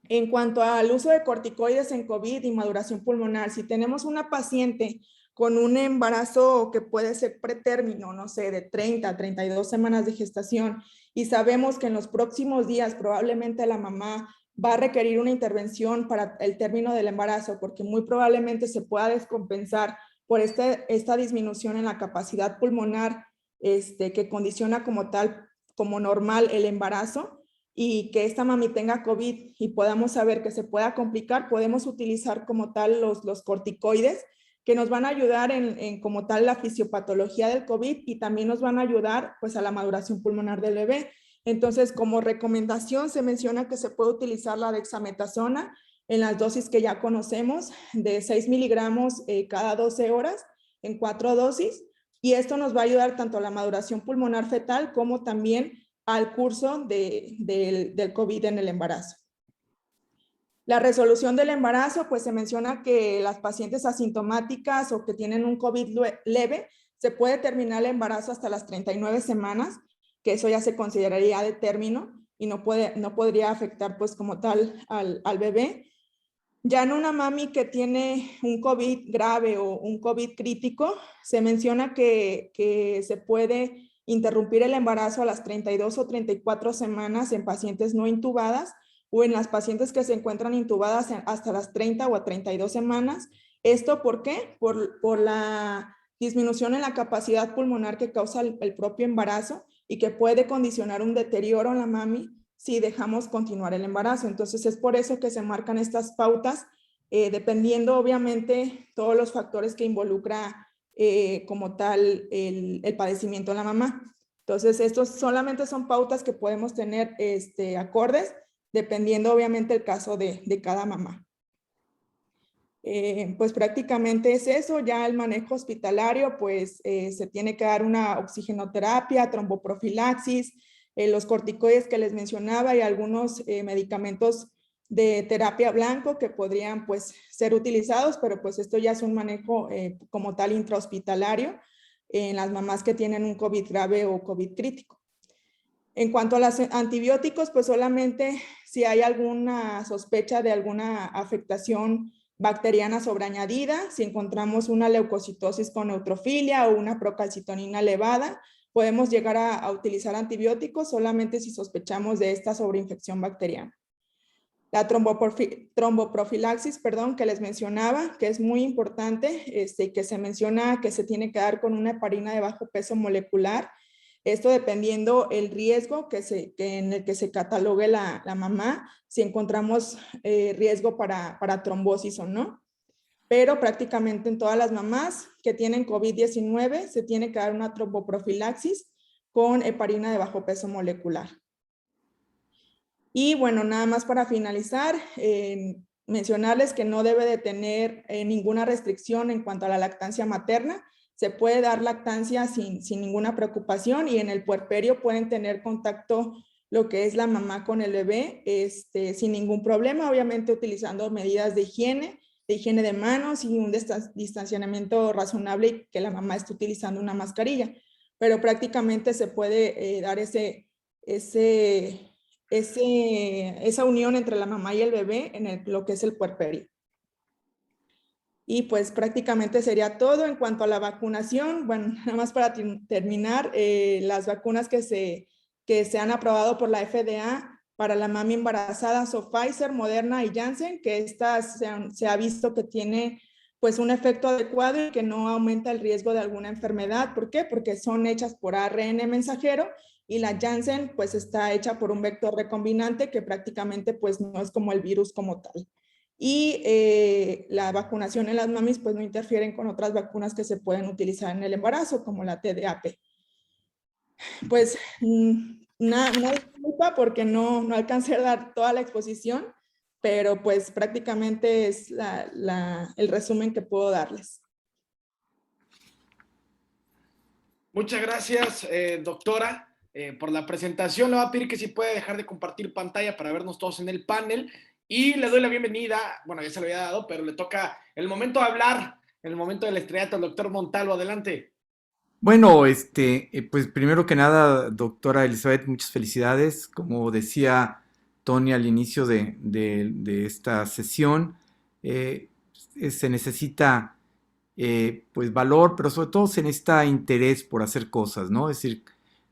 En cuanto al uso de corticoides en COVID y maduración pulmonar, si tenemos una paciente con un embarazo que puede ser pretérmino, no sé, de 30 a 32 semanas de gestación, y sabemos que en los próximos días probablemente la mamá va a requerir una intervención para el término del embarazo, porque muy probablemente se pueda descompensar por esta disminución en la capacidad pulmonar que condiciona como tal, como normal el embarazo, y que esta mami tenga COVID y podamos saber que se pueda complicar, podemos utilizar como tal los corticoides que nos van a ayudar en como tal la fisiopatología del COVID y también nos van a ayudar pues a la maduración pulmonar del bebé. Entonces, como recomendación se menciona que se puede utilizar la dexametasona en las dosis que ya conocemos, de 6 miligramos cada 12 horas en 4 dosis, y esto nos va a ayudar tanto a la maduración pulmonar fetal como también al curso del COVID en el embarazo. La resolución del embarazo, pues se menciona que las pacientes asintomáticas o que tienen un COVID leve, se puede terminar el embarazo hasta las 39 semanas, que eso ya se consideraría de término y no podría afectar pues como tal al bebé. Ya en una mami que tiene un COVID grave o un COVID crítico, se menciona que se puede interrumpir el embarazo a las 32 o 34 semanas en pacientes no intubadas o en las pacientes que se encuentran intubadas hasta las 30 o a 32 semanas. ¿Esto por qué? Por la disminución en la capacidad pulmonar que causa el propio embarazo y que puede condicionar un deterioro en la mami si dejamos continuar el embarazo. Entonces es por eso que se marcan estas pautas, dependiendo obviamente todos los factores que involucra como tal el padecimiento en la mamá. Entonces estos solamente son pautas que podemos tener acordes, dependiendo obviamente el caso de cada mamá. Pues prácticamente es eso. Ya el manejo hospitalario, pues se tiene que dar una oxigenoterapia, tromboprofilaxis, los corticoides que les mencionaba y algunos medicamentos de terapia blanco que podrían pues ser utilizados, pero pues esto ya es un manejo como tal intrahospitalario. en las mamás que tienen un COVID grave o COVID crítico. En cuanto a los antibióticos, pues solamente si hay alguna sospecha de alguna afectación bacteriana sobreañadida, si encontramos una leucocitosis con neutrofilia o una procalcitonina elevada, podemos llegar a utilizar antibióticos solamente si sospechamos de esta sobreinfección bacteriana. La tromboprofilaxis, que les mencionaba, que es muy importante, que se menciona que se tiene que dar con una heparina de bajo peso molecular. Esto dependiendo el riesgo en el que se catalogue la mamá, si encontramos riesgo para trombosis o no. Pero prácticamente en todas las mamás que tienen COVID-19 se tiene que dar una tromboprofilaxis con heparina de bajo peso molecular. Y bueno, nada más para finalizar, mencionarles que no debe de tener ninguna restricción en cuanto a la lactancia materna. Se puede dar lactancia sin ninguna preocupación, y en el puerperio pueden tener contacto lo que es la mamá con el bebé sin ningún problema, obviamente utilizando medidas de higiene de manos y un distanciamiento razonable, y que la mamá esté utilizando una mascarilla. Pero prácticamente se puede dar esa unión entre la mamá y el bebé en lo que es el puerperio. Y pues prácticamente sería todo en cuanto a la vacunación. Bueno, nada más para terminar, las vacunas que se han aprobado por la FDA para la mami embarazada son Pfizer, Moderna y Janssen, que estas se ha visto que tiene pues un efecto adecuado y que no aumenta el riesgo de alguna enfermedad. ¿Por qué? Porque son hechas por ARN mensajero, y la Janssen pues está hecha por un vector recombinante que prácticamente pues no es como el virus como tal. Y la vacunación en las mamis pues no interfieren con otras vacunas que se pueden utilizar en el embarazo, como la TDAP. Pues una disculpa porque no alcancé a dar toda la exposición, pero pues prácticamente es el resumen que puedo darles. Muchas gracias, doctora, por la presentación. Le voy a pedir que si puede dejar de compartir pantalla para vernos todos en el panel. Y le doy la bienvenida, bueno, ya se lo había dado, pero le toca el momento de hablar, el momento del estrellato al doctor Montalvo. Adelante. Bueno, pues primero que nada, doctora Elizabeth, muchas felicidades. Como decía Tony al inicio de esta sesión, se necesita pues valor, pero sobre todo se necesita interés por hacer cosas, ¿no? Es decir,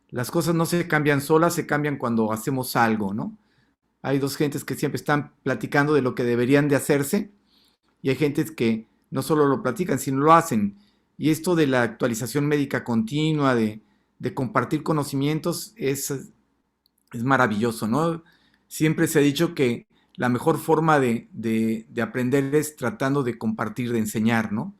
las cosas no se cambian solas, se cambian cuando hacemos algo, ¿no? Hay dos gentes que siempre están platicando de lo que deberían de hacerse, y hay gentes que no solo lo platican, sino lo hacen. Y esto de la actualización médica continua, de compartir conocimientos, es maravilloso, ¿no? Siempre se ha dicho que la mejor forma de aprender es tratando de compartir, de enseñar, ¿no?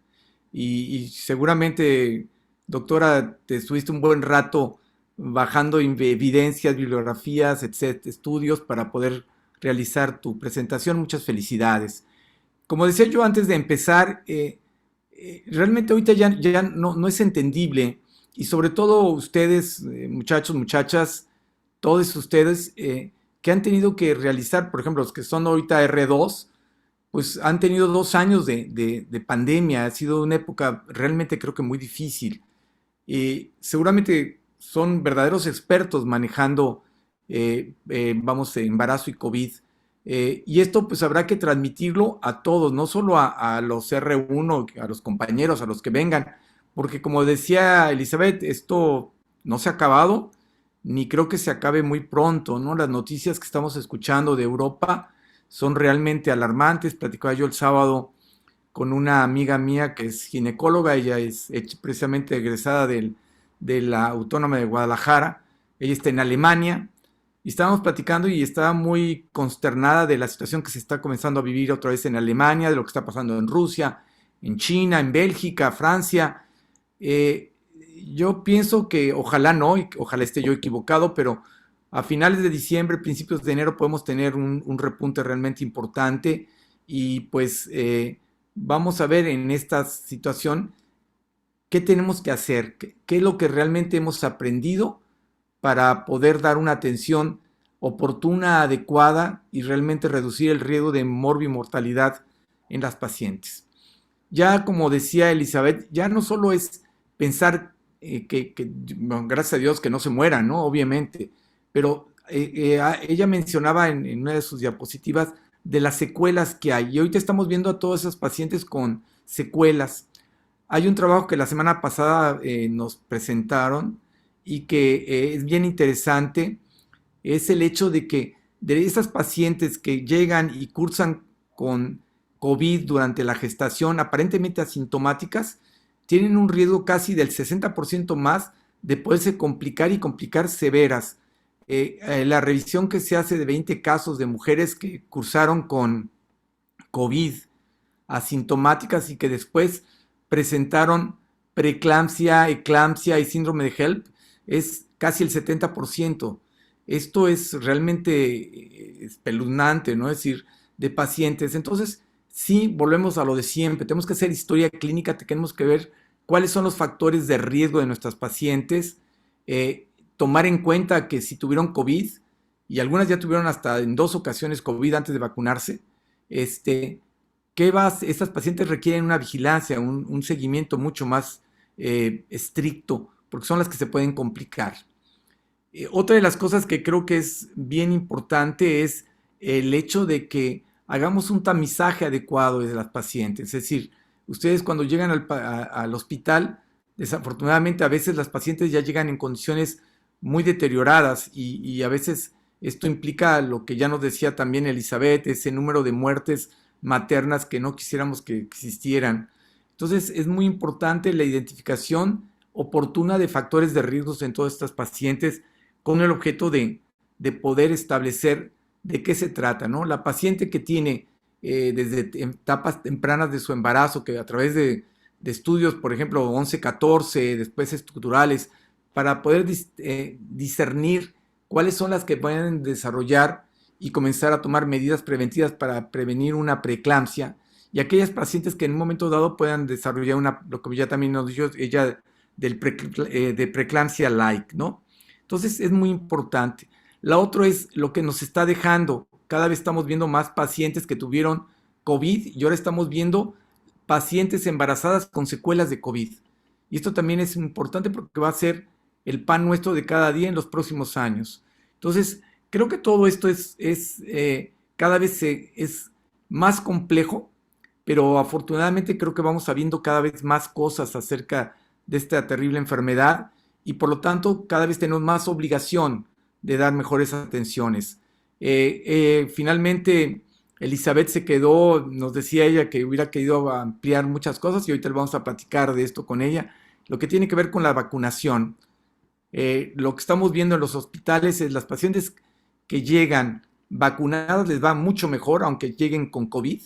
Y seguramente, doctora, te estuviste un buen rato bajando evidencias, bibliografías, etcétera, estudios para poder realizar tu presentación. Muchas felicidades. Como decía yo antes de empezar, realmente ahorita ya no es entendible, y sobre todo ustedes, muchachos, muchachas, todos ustedes que han tenido que realizar, por ejemplo, los que son ahorita R2, pues han tenido 2 años de pandemia. Ha sido una época realmente, creo que muy difícil. Seguramente son verdaderos expertos manejando, embarazo y COVID. Y esto pues habrá que transmitirlo a todos, no solo a los R1, a los compañeros, a los que vengan, porque como decía Elizabeth, esto no se ha acabado, ni creo que se acabe muy pronto, ¿no? Las noticias que estamos escuchando de Europa son realmente alarmantes. Platicaba yo el sábado con una amiga mía que es ginecóloga. Ella es precisamente egresada de la Autónoma de Guadalajara. Ella está en Alemania, y estábamos platicando y estaba muy consternada de la situación que se está comenzando a vivir otra vez en Alemania, de lo que está pasando en Rusia, en China, en Bélgica, Francia. Yo pienso que ojalá no, y ojalá esté yo equivocado, pero a finales de diciembre, principios de enero podemos tener un repunte realmente importante, y pues vamos a ver en esta situación qué tenemos que hacer, qué es lo que realmente hemos aprendido para poder dar una atención oportuna, adecuada, y realmente reducir el riesgo de morbimortalidad en las pacientes. Ya como decía Elizabeth, ya no solo es pensar bueno, gracias a Dios que no se mueran, ¿no? Obviamente, pero ella mencionaba en una de sus diapositivas de las secuelas que hay, y ahorita estamos viendo a todos esos pacientes con secuelas. Hay un trabajo que la semana pasada nos presentaron y que es bien interesante, es el hecho de que de esas pacientes que llegan y cursan con COVID durante la gestación, aparentemente asintomáticas, tienen un riesgo casi del 60% más de poderse complicar y complicar severas. La revisión que se hace de 20 casos de mujeres que cursaron con COVID asintomáticas y que después presentaron preeclampsia, eclampsia y síndrome de HELP es casi el 70%. Esto es realmente espeluznante, ¿no? Es decir, de pacientes. Entonces, sí, volvemos a lo de siempre. Tenemos que hacer historia clínica, tenemos que ver cuáles son los factores de riesgo de nuestras pacientes, tomar en cuenta que si tuvieron COVID, y algunas ya tuvieron hasta en 2 ocasiones COVID antes de vacunarse, estas pacientes requieren una vigilancia, un seguimiento mucho más estricto, porque son las que se pueden complicar. Otra de las cosas que creo que es bien importante es el hecho de que hagamos un tamizaje adecuado de las pacientes. Es decir, ustedes cuando llegan al hospital, desafortunadamente a veces las pacientes ya llegan en condiciones muy deterioradas y a veces esto implica lo que ya nos decía también Elizabeth, ese número de muertes maternas que no quisiéramos que existieran. Entonces es muy importante la identificación oportuna de factores de riesgos en todas estas pacientes con el objeto de poder establecer de qué se trata, ¿no? La paciente que tiene desde etapas tempranas de su embarazo, que a través de estudios, por ejemplo, 11-14, después estructurales, para poder discernir cuáles son las que pueden desarrollar y comenzar a tomar medidas preventivas para prevenir una preeclampsia, y aquellas pacientes que en un momento dado puedan desarrollar lo que ya también nos dijo ella, de preeclampsia like, ¿no? Entonces es muy importante. La otra es lo que nos está dejando. Cada vez estamos viendo más pacientes que tuvieron COVID y ahora estamos viendo pacientes embarazadas con secuelas de COVID. Y esto también es importante porque va a ser el pan nuestro de cada día en los próximos años. Entonces, creo que todo esto cada vez es más complejo, pero afortunadamente creo que vamos sabiendo cada vez más cosas acerca de esta terrible enfermedad y por lo tanto cada vez tenemos más obligación de dar mejores atenciones. Finalmente, Elizabeth se quedó, nos decía ella que hubiera querido ampliar muchas cosas y ahorita vamos a platicar de esto con ella, lo que tiene que ver con la vacunación. Lo que estamos viendo en los hospitales es las pacientes que llegan vacunadas les va mucho mejor, aunque lleguen con COVID,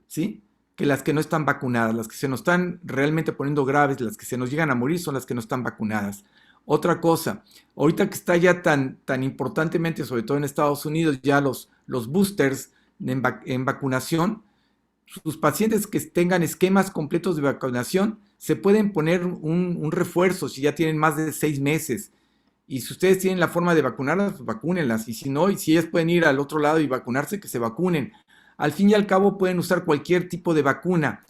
¿sí? Que las que no están vacunadas. Las que se nos están realmente poniendo graves, las que se nos llegan a morir son las que no están vacunadas. Otra cosa, ahorita que está ya tan importantemente, sobre todo en Estados Unidos, ya los boosters en vacunación, sus pacientes que tengan esquemas completos de vacunación se pueden poner un refuerzo si ya tienen más de 6 meses. Y si ustedes tienen la forma de vacunarlas, pues vacúnenlas. Y si no, y si ellas pueden ir al otro lado y vacunarse, que se vacunen. Al fin y al cabo pueden usar cualquier tipo de vacuna.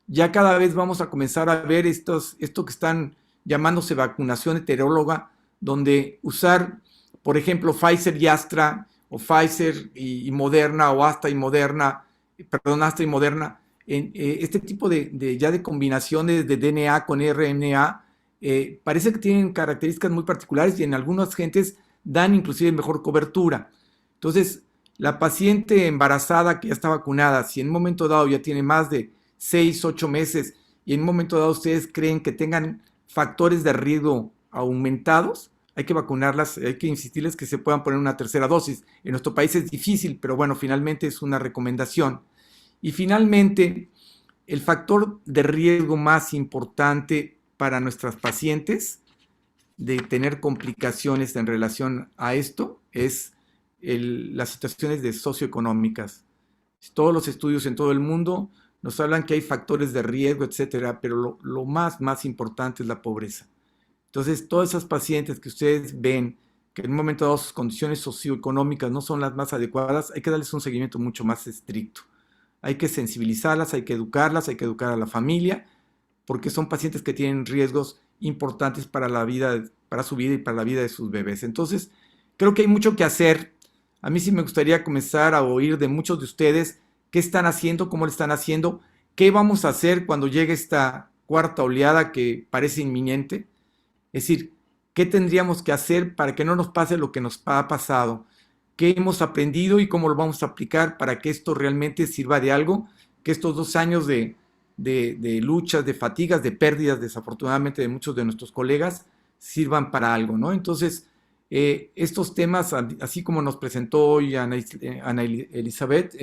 Ya cada vez vamos a comenzar a ver esto que están llamándose vacunación heteróloga, donde usar, por ejemplo, Pfizer y Astra, o Pfizer y Moderna, o Astra y Moderna, este tipo de combinaciones de DNA con RNA, parece que tienen características muy particulares y en algunas gentes dan inclusive mejor cobertura. Entonces, la paciente embarazada que ya está vacunada, si en un momento dado ya tiene más de 6, 8 meses y en un momento dado ustedes creen que tengan factores de riesgo aumentados, hay que vacunarlas, hay que insistirles que se puedan poner una tercera dosis. En nuestro país es difícil, pero bueno, finalmente es una recomendación. Y finalmente, el factor de riesgo más importante para nuestras pacientes de tener complicaciones en relación a esto es las situaciones socioeconómicas. Todos los estudios en todo el mundo nos hablan que hay factores de riesgo, etcétera, pero lo más importante es la pobreza. Entonces, todas esas pacientes que ustedes ven que en un momento dado sus condiciones socioeconómicas no son las más adecuadas, hay que darles un seguimiento mucho más estricto. Hay que sensibilizarlas, hay que educarlas, hay que educar a la familia, porque son pacientes que tienen riesgos importantes para la vida, para su vida y para la vida de sus bebés. Entonces, creo que hay mucho que hacer. A mí sí me gustaría comenzar a oír de muchos de ustedes qué están haciendo, cómo lo están haciendo, qué vamos a hacer cuando llegue esta cuarta oleada que parece inminente. Es decir, ¿qué tendríamos que hacer para que no nos pase lo que nos ha pasado? ¿Qué hemos aprendido y cómo lo vamos a aplicar para que esto realmente sirva de algo? Que estos 2 años de luchas, de fatigas, de pérdidas, desafortunadamente, de muchos de nuestros colegas, sirvan para algo, ¿no? Entonces, estos temas, así como nos presentó hoy Ana Elizabeth,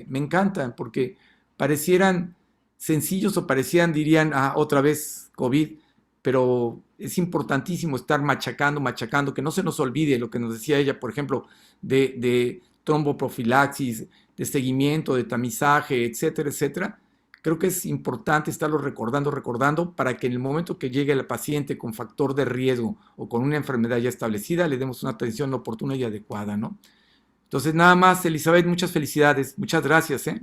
me encantan porque parecieran sencillos o parecieran, dirían, otra vez COVID, pero es importantísimo estar machacando, que no se nos olvide lo que nos decía ella, por ejemplo, de tromboprofilaxis, de seguimiento, de tamizaje, etcétera, etcétera. Creo que es importante estarlo recordando, para que en el momento que llegue el paciente con factor de riesgo o con una enfermedad ya establecida, le demos una atención oportuna y adecuada, ¿no? Entonces, nada más, Elizabeth, muchas felicidades, muchas gracias, ¿eh?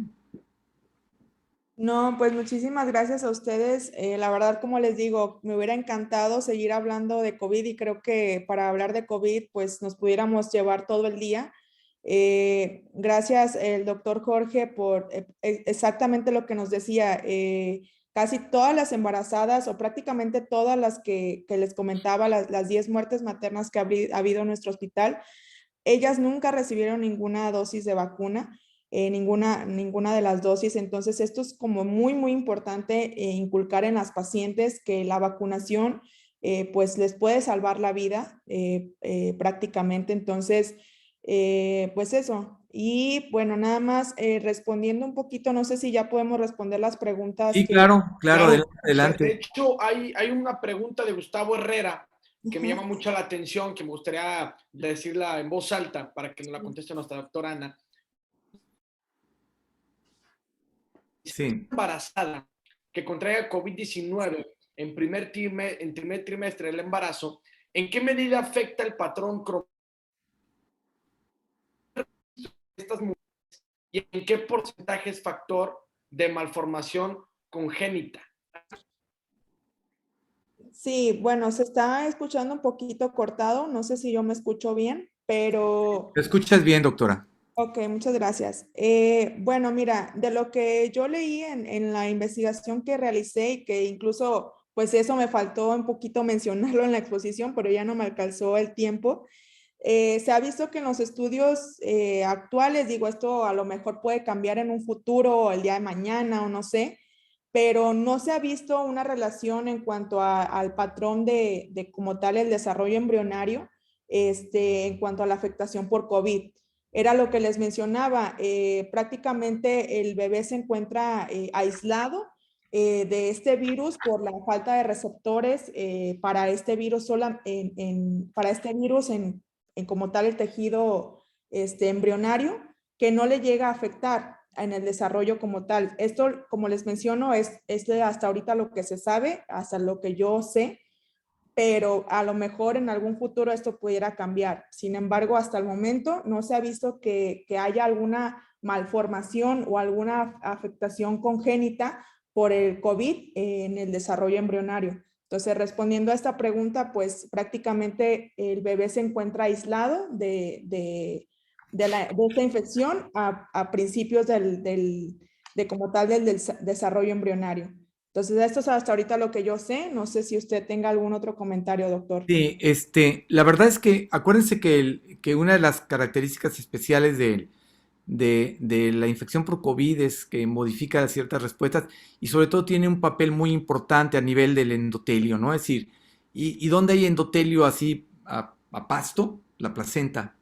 No, pues muchísimas gracias a ustedes. La verdad, como les digo, me hubiera encantado seguir hablando de COVID y creo que para hablar de COVID, pues nos pudiéramos llevar todo el día. Gracias, el doctor Jorge, por exactamente lo que nos decía. Casi todas las embarazadas o prácticamente todas las que les comentaba, las 10 muertes maternas que ha habido en nuestro hospital, ellas nunca recibieron ninguna dosis de vacuna. Ninguna de las dosis. Entonces, esto es como muy, muy importante inculcar en las pacientes que la vacunación pues les puede salvar la vida prácticamente. Entonces, pues eso. Y bueno, nada más respondiendo un poquito, no sé si ya podemos responder las preguntas Sí, que... claro, Claro, adelante. de hecho, hay una pregunta de Gustavo Herrera que me Ujú. llama mucho la atención, que me gustaría decirla en voz alta para que nos la conteste nuestra doctora Ana. Sí. Embarazada que contraiga COVID-19 en primer trimestre del embarazo, ¿en qué medida afecta el patrón cromático de estas mujeres y en qué porcentaje es factor de malformación congénita? Sí, bueno, se está escuchando un poquito cortado, no sé si yo me escucho bien, pero... ¿Te escuchas bien, doctora? Ok, muchas gracias. Bueno, mira, de lo que yo leí en la investigación que realicé y que incluso, pues eso me faltó un poquito mencionarlo en la exposición, pero ya no me alcanzó el tiempo. Se ha visto que en los estudios actuales, digo, esto a lo mejor puede cambiar en un futuro o el día de mañana o no sé, pero no se ha visto una relación en cuanto al patrón de como tal el desarrollo embrionario, en cuanto a la afectación por COVID. Era lo que les mencionaba, prácticamente el bebé se encuentra aislado de este virus por la falta de receptores para este virus, para este virus en como tal el tejido embrionario, que no le llega a afectar en el desarrollo como tal. Esto, como les menciono, es hasta ahorita lo que se sabe, hasta lo que yo sé, pero a lo mejor en algún futuro esto pudiera cambiar. Sin embargo, hasta el momento no se ha visto que haya alguna malformación o alguna afectación congénita por el COVID en el desarrollo embrionario. Entonces, respondiendo a esta pregunta, pues prácticamente el bebé se encuentra aislado de esta infección a principios de como tal del desarrollo embrionario. Entonces, esto es hasta ahorita lo que yo sé. No sé si usted tenga algún otro comentario, doctor. Sí, la verdad es que acuérdense que una de las características especiales de la infección por COVID es que modifica ciertas respuestas y sobre todo tiene un papel muy importante a nivel del endotelio, ¿no? Es decir, ¿y dónde hay endotelio así a pasto? La placenta.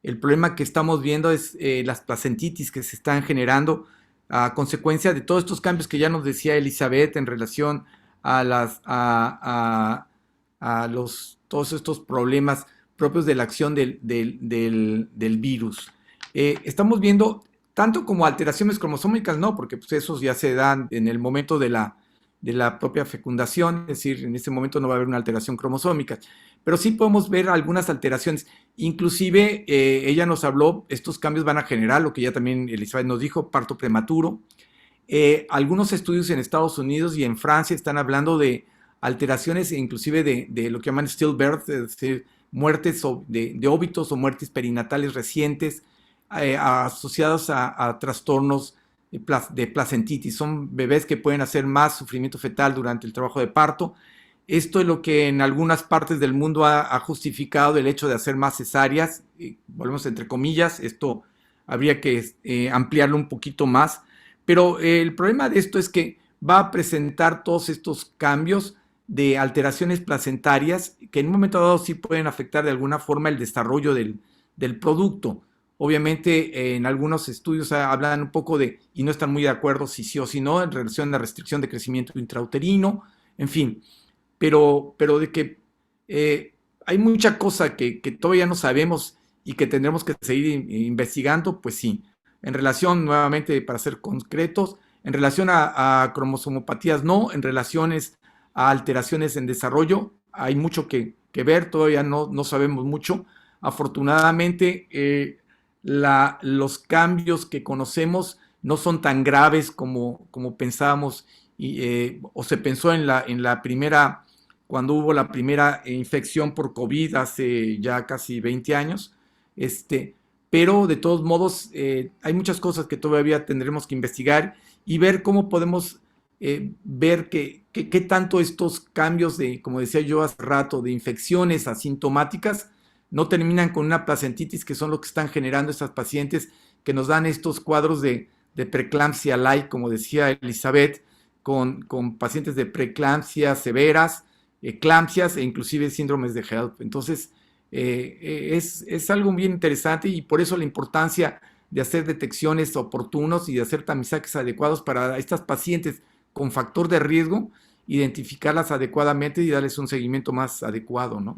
El problema que estamos viendo es las placentitis que se están generando a consecuencia de todos estos cambios que ya nos decía Elizabeth en relación a todos estos problemas propios de la acción del virus. Estamos viendo tanto como alteraciones cromosómicas, no, porque pues, esos ya se dan en el momento de la propia fecundación, es decir, en ese momento no va a haber una alteración cromosómica, pero sí podemos ver algunas alteraciones. Inclusive ella nos habló, estos cambios van a generar, lo que ya también Elizabeth nos dijo, parto prematuro. Algunos estudios en Estados Unidos y en Francia están hablando de alteraciones inclusive de lo que llaman stillbirth, es decir, muertes de óbitos o muertes perinatales recientes asociados a trastornos de placentitis. Son bebés que pueden hacer más sufrimiento fetal durante el trabajo de parto. Esto es lo que en algunas partes del mundo ha justificado el hecho de hacer más cesáreas. Volvemos entre comillas, esto habría que ampliarlo un poquito más. Pero el problema de esto es que va a presentar todos estos cambios de alteraciones placentarias que en un momento dado sí pueden afectar de alguna forma el desarrollo del producto. Obviamente en algunos estudios hablan un poco de, y no están muy de acuerdo si sí o si no, en relación a la restricción de crecimiento intrauterino, en fin, pero de que hay mucha cosa que todavía no sabemos y que tendremos que seguir investigando, pues sí. En relación, nuevamente, para ser concretos, en relación a cromosomopatías no, en relaciones a alteraciones en desarrollo, hay mucho que ver, todavía no sabemos mucho. Afortunadamente, los cambios que conocemos no son tan graves como pensábamos o se pensó en la primera, cuando hubo la primera infección por COVID hace ya casi 20 años. Pero de todos modos hay muchas cosas que todavía tendremos que investigar y ver cómo podemos ver qué tanto estos cambios de, como decía yo hace rato, de infecciones asintomáticas no terminan con una placentitis, que son lo que están generando estas pacientes que nos dan estos cuadros de preeclampsia light, como decía Elizabeth, con pacientes de preeclampsia severas, eclampsias e inclusive síndromes de HELP. Entonces, es algo bien interesante y por eso la importancia de hacer detecciones oportunos y de hacer tamizajes adecuados para estas pacientes con factor de riesgo, identificarlas adecuadamente y darles un seguimiento más adecuado, ¿no?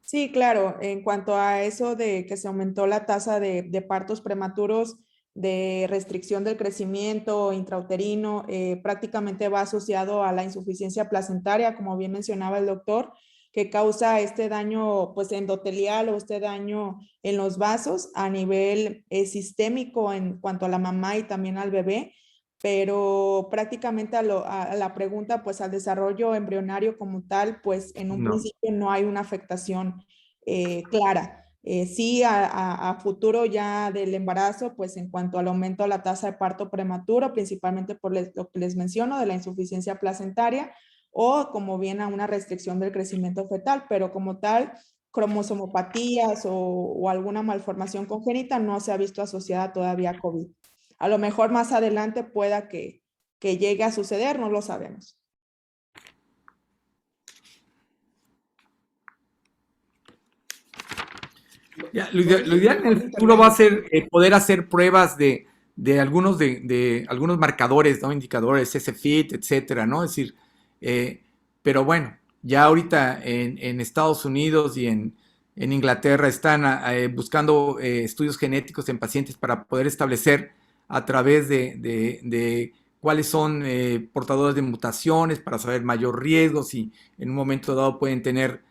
Sí, claro. En cuanto a eso de que se aumentó la tasa de partos prematuros, de restricción del crecimiento intrauterino, prácticamente va asociado a la insuficiencia placentaria, como bien mencionaba el doctor, que causa este daño pues endotelial o este daño en los vasos a nivel sistémico en cuanto a la mamá y también al bebé, pero prácticamente a la pregunta, pues al desarrollo embrionario como tal, pues en un No. principio no hay una afectación clara. Sí, a futuro ya del embarazo, pues en cuanto al aumento de la tasa de parto prematuro, principalmente por lo que les menciono de la insuficiencia placentaria, o como bien a una restricción del crecimiento fetal, pero como tal, cromosomopatías o alguna malformación congénita no se ha visto asociada todavía a COVID. A lo mejor más adelante pueda que llegue a suceder, no lo sabemos. Ya, lo ideal en el futuro va a ser poder hacer pruebas de algunos marcadores, ¿no? Indicadores, SFIT, etcétera, ¿no? Es decir, pero bueno, ya ahorita en Estados Unidos y en Inglaterra están buscando estudios genéticos en pacientes para poder establecer a través de cuáles son portadores de mutaciones para saber mayor riesgo, si en un momento dado pueden tener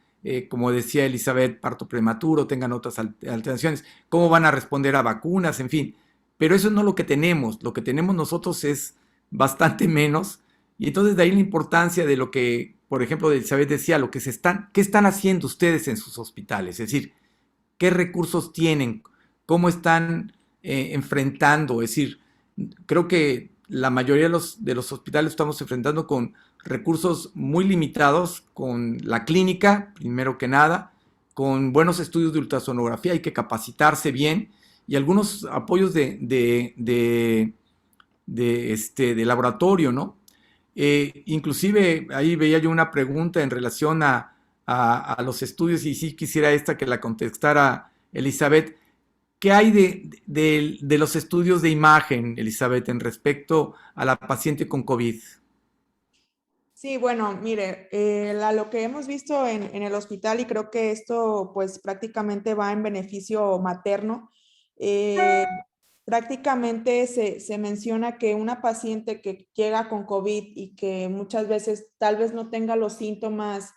como decía Elizabeth, parto prematuro, tengan otras alteraciones, cómo van a responder a vacunas, en fin. Pero eso no es lo que tenemos nosotros es bastante menos, y entonces de ahí la importancia de lo que, por ejemplo, Elizabeth decía, ¿qué están haciendo ustedes en sus hospitales? Es decir, ¿qué recursos tienen? ¿Cómo están enfrentando? Es decir, creo que la mayoría de los hospitales estamos enfrentando con recursos muy limitados, con la clínica, primero que nada, con buenos estudios de ultrasonografía, hay que capacitarse bien, y algunos apoyos de laboratorio, ¿no? Inclusive ahí veía yo una pregunta en relación a los estudios, y sí quisiera esta que la contestara Elizabeth. ¿Qué hay de los estudios de imagen, Elizabeth, en respecto a la paciente con COVID? Sí, bueno, mire, lo que hemos visto en el hospital, y creo que esto pues prácticamente va en beneficio materno, prácticamente se menciona que una paciente que llega con COVID y que muchas veces tal vez no tenga los síntomas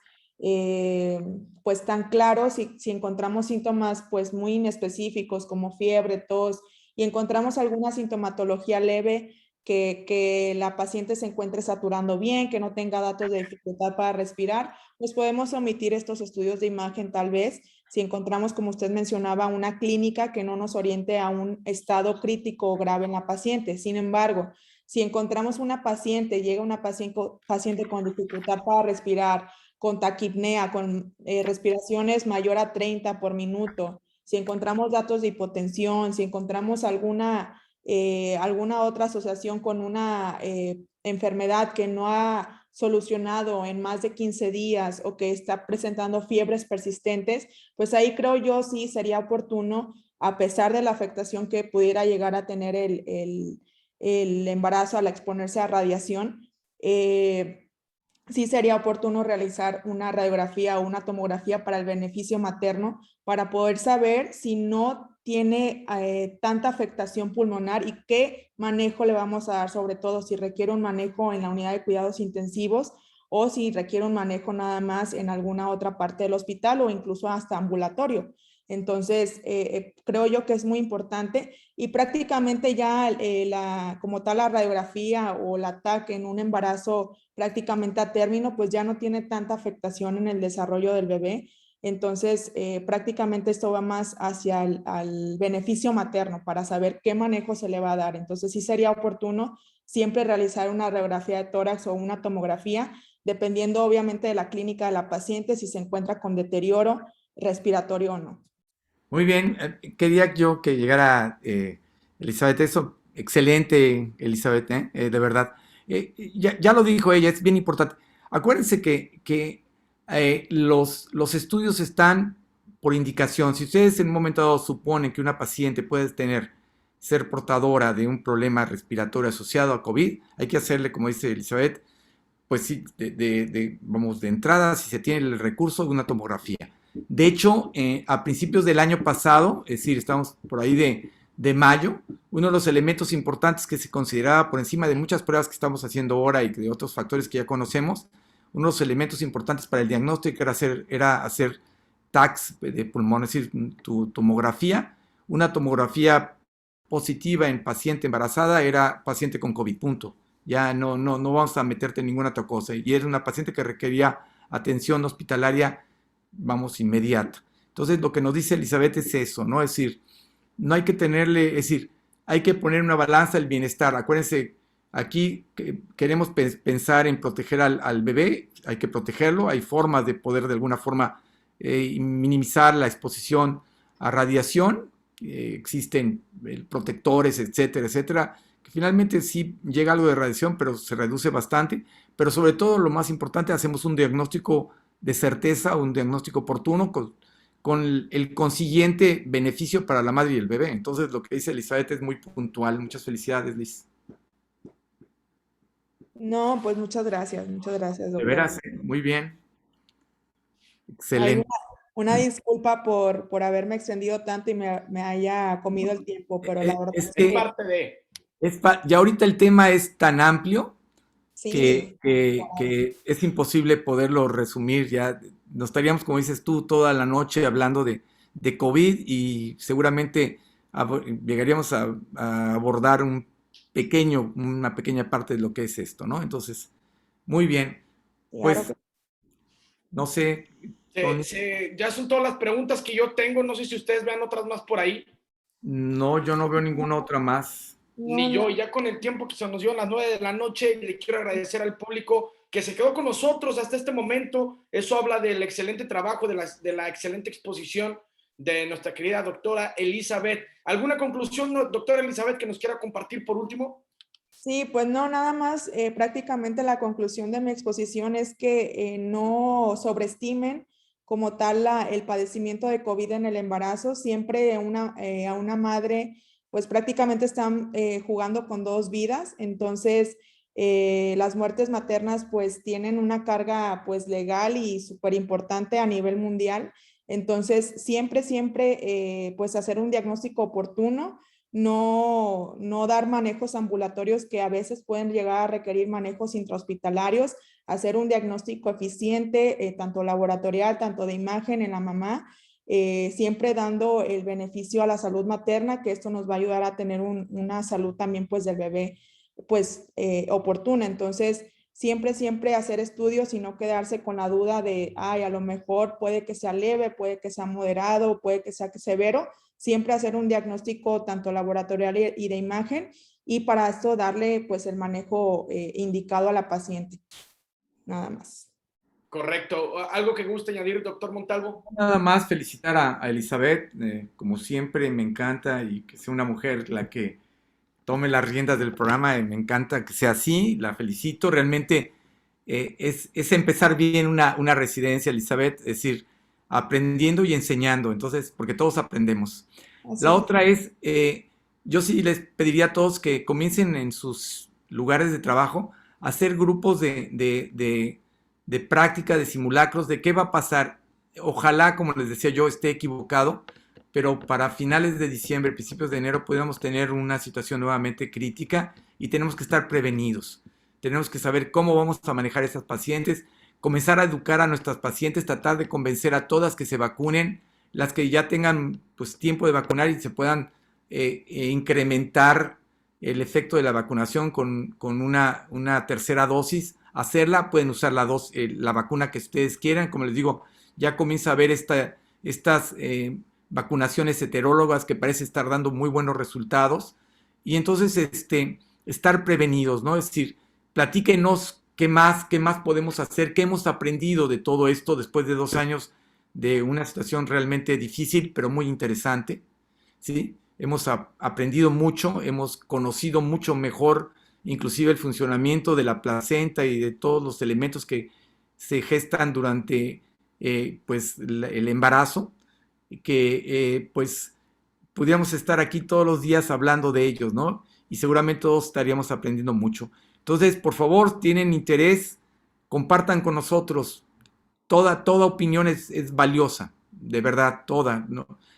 pues tan claros, si encontramos síntomas pues muy inespecíficos como fiebre, tos, y encontramos alguna sintomatología leve, que la paciente se encuentre saturando bien, que no tenga datos de dificultad para respirar, pues podemos omitir estos estudios de imagen tal vez si encontramos, como usted mencionaba, una clínica que no nos oriente a un estado crítico o grave en la paciente. Sin embargo, si encontramos una paciente, llega una paciente con dificultad para respirar, con taquipnea, con respiraciones mayor a 30 por minuto, si encontramos datos de hipotensión, si encontramos alguna otra asociación con una enfermedad que no ha solucionado en más de 15 días o que está presentando fiebres persistentes, pues ahí creo yo sí sería oportuno, a pesar de la afectación que pudiera llegar a tener el embarazo al exponerse a radiación, sí sería oportuno realizar una radiografía o una tomografía para el beneficio materno para poder saber si no tiene tanta afectación pulmonar y qué manejo le vamos a dar, sobre todo si requiere un manejo en la unidad de cuidados intensivos o si requiere un manejo nada más en alguna otra parte del hospital o incluso hasta ambulatorio. Entonces, creo yo que es muy importante y prácticamente ya como tal la radiografía o el TAC en un embarazo prácticamente a término, pues ya no tiene tanta afectación en el desarrollo del bebé. Entonces, prácticamente esto va más hacia al beneficio materno para saber qué manejo se le va a dar. Entonces, sí sería oportuno siempre realizar una radiografía de tórax o una tomografía, dependiendo obviamente de la clínica de la paciente, si se encuentra con deterioro respiratorio o no. Muy bien, quería yo que llegara Elizabeth, eso, excelente Elizabeth, de verdad. Ya lo dijo ella, es bien importante. Acuérdense que los estudios están por indicación. Si ustedes en un momento dado suponen que una paciente puede ser portadora de un problema respiratorio asociado a COVID, hay que hacerle, como dice Elizabeth, pues sí, vamos, de entrada, si se tiene el recurso, de una tomografía. De hecho, a principios del año pasado, es decir, estamos por ahí de mayo, uno de los elementos importantes que se consideraba por encima de muchas pruebas que estamos haciendo ahora y de otros factores que ya conocemos, uno de los elementos importantes para el diagnóstico era hacer TACs de pulmón, es decir, tu tomografía. Una tomografía positiva en paciente embarazada era paciente con COVID, punto. Ya no vamos a meterte en ninguna otra cosa. Y era una paciente que requería atención hospitalaria, vamos, inmediata. Entonces, lo que nos dice Elizabeth es eso, ¿no? Es decir, no hay que tenerle, es decir, hay que poner una balanza del bienestar. Acuérdense, aquí queremos pensar en proteger al bebé, hay que protegerlo, hay formas de poder de alguna forma minimizar la exposición a radiación, existen protectores, etcétera, etcétera, que finalmente sí llega algo de radiación, pero se reduce bastante, pero sobre todo lo más importante, hacemos un diagnóstico de certeza, un diagnóstico oportuno con el consiguiente beneficio para la madre y el bebé. Entonces, lo que dice Elizabeth es muy puntual. Muchas felicidades, Liz. No, pues muchas gracias, De doctor. veras, muy bien. Hay Excelente. una disculpa por haberme extendido tanto y me haya comido el tiempo, pero la verdad Es es Es que parte de... ya ahorita el tema es tan amplio sí, que es imposible poderlo resumir. Ya nos estaríamos, como dices tú, toda la noche hablando de COVID y seguramente llegaríamos a abordar una pequeña parte de lo que es esto, ¿no? Entonces, muy bien. claro Pues, que no sé, Tony. Ya son todas las preguntas que yo tengo. No sé si ustedes vean otras más por ahí. No, yo no veo ninguna otra más. no, Ni no. yo. Y ya con el tiempo que se nos dio a las 9 de la noche, le quiero agradecer al público que se quedó con nosotros hasta este momento. Eso habla del excelente trabajo, de la excelente exposición de nuestra querida doctora Elizabeth. ¿Alguna conclusión, doctora Elizabeth, que nos quiera compartir por último? Sí, pues no, nada más, prácticamente la conclusión de mi exposición es que no sobreestimen como tal el padecimiento de COVID en el embarazo. Siempre a una madre, pues prácticamente están jugando con dos vidas. Entonces, las muertes maternas pues tienen una carga pues legal y súper importante a nivel mundial. Entonces, siempre, pues hacer un diagnóstico oportuno, no dar manejos ambulatorios que a veces pueden llegar a requerir manejos intrahospitalarios, hacer un diagnóstico eficiente, tanto laboratorial, tanto de imagen en la mamá, siempre dando el beneficio a la salud materna, que esto nos va a ayudar a tener una salud también pues del bebé pues oportuna. Entonces, siempre hacer estudios y no quedarse con la duda de, ay, a lo mejor puede que sea leve, puede que sea moderado, puede que sea severo. Siempre hacer un diagnóstico tanto laboratorial y de imagen, y para esto darle pues el manejo indicado a la paciente. Nada más. Correcto. ¿Algo que guste añadir, doctor Montalvo? Nada más felicitar a Elizabeth, como siempre me encanta y que sea una mujer la que tome las riendas del programa, me encanta que sea así, la felicito, realmente es empezar bien una residencia, Elizabeth, es decir, aprendiendo y enseñando, entonces, porque todos aprendemos. Así La es. otra es, yo sí les pediría a todos que comiencen en sus lugares de trabajo a hacer grupos de práctica, de simulacros, de qué va a pasar. Ojalá, como les decía yo, esté equivocado, pero para finales de diciembre, principios de enero, podríamos tener una situación nuevamente crítica y tenemos que estar prevenidos. Tenemos que saber cómo vamos a manejar a esas pacientes, comenzar a educar a nuestras pacientes, tratar de convencer a todas que se vacunen, las que ya tengan pues tiempo de vacunar y se puedan incrementar el efecto de la vacunación con una tercera dosis, hacerla, pueden usar la vacuna que ustedes quieran, como les digo, ya comienza a haber estas vacunaciones heterólogas que parece estar dando muy buenos resultados, y entonces estar prevenidos, ¿no? Es decir, platíquenos qué más podemos hacer, qué hemos aprendido de todo esto después de 2 años de una situación realmente difícil, pero muy interesante, ¿sí? Hemos aprendido mucho, hemos conocido mucho mejor inclusive el funcionamiento de la placenta y de todos los elementos que se gestan durante pues el embarazo, que pues pudiéramos estar aquí todos los días hablando de ellos, ¿no? Y seguramente todos estaríamos aprendiendo mucho. Entonces, por favor, tienen interés, compartan con nosotros. Toda opinión es valiosa, de verdad, toda.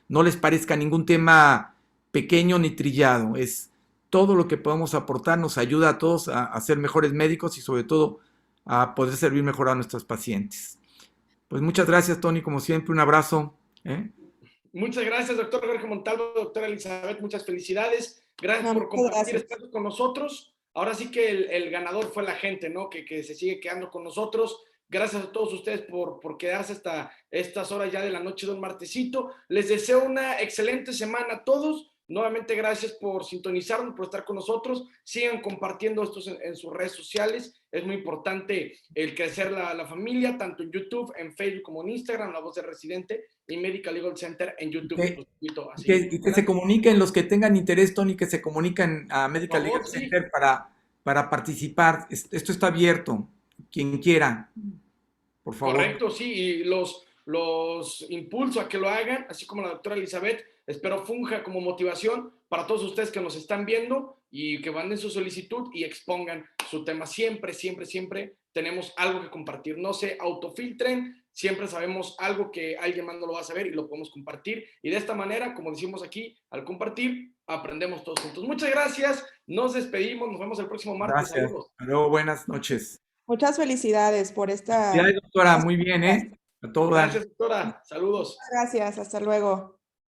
No les parezca ningún tema pequeño ni trillado. Es todo lo que podamos aportar, nos ayuda a todos a ser mejores médicos y sobre todo a poder servir mejor a nuestros pacientes. Pues muchas gracias, Tony, como siempre, un abrazo. Muchas gracias, doctor Jorge Montalvo, doctora Elizabeth, muchas felicidades. Gracias por Muchas compartir gracias. espacio con nosotros. Ahora sí que el ganador fue la gente, ¿no? Que se sigue quedando con nosotros. Gracias a todos ustedes por quedarse hasta estas horas ya de la noche de un martesito. Les deseo una excelente semana a todos. Nuevamente, gracias por sintonizarnos, por estar con nosotros. Sigan compartiendo esto en sus redes sociales. Es muy importante el crecer la familia, tanto en YouTube, en Facebook como en Instagram, La Voz del Residente y Medical Legal Center en YouTube. Que se comuniquen los que tengan interés, Tony, que se comuniquen a Medical Legal Center para participar. Esto está abierto. Quien quiera, por favor. Correcto, sí, y los impulso a que lo hagan, así como la doctora Elizabeth. Espero funja como motivación para todos ustedes que nos están viendo y que manden su solicitud y expongan su tema. Siempre tenemos algo que compartir. No se autofiltren, siempre sabemos algo que alguien más no lo va a saber y lo podemos compartir. Y de esta manera, como decimos aquí, al compartir, aprendemos todos juntos. Muchas gracias, nos despedimos, nos vemos el próximo martes. Gracias. Saludos. Hasta luego, buenas noches. Muchas felicidades por esta... Ya, doctora, muy bien, ¿eh? A todo dar. Gracias, doctora. Saludos. Gracias, hasta luego.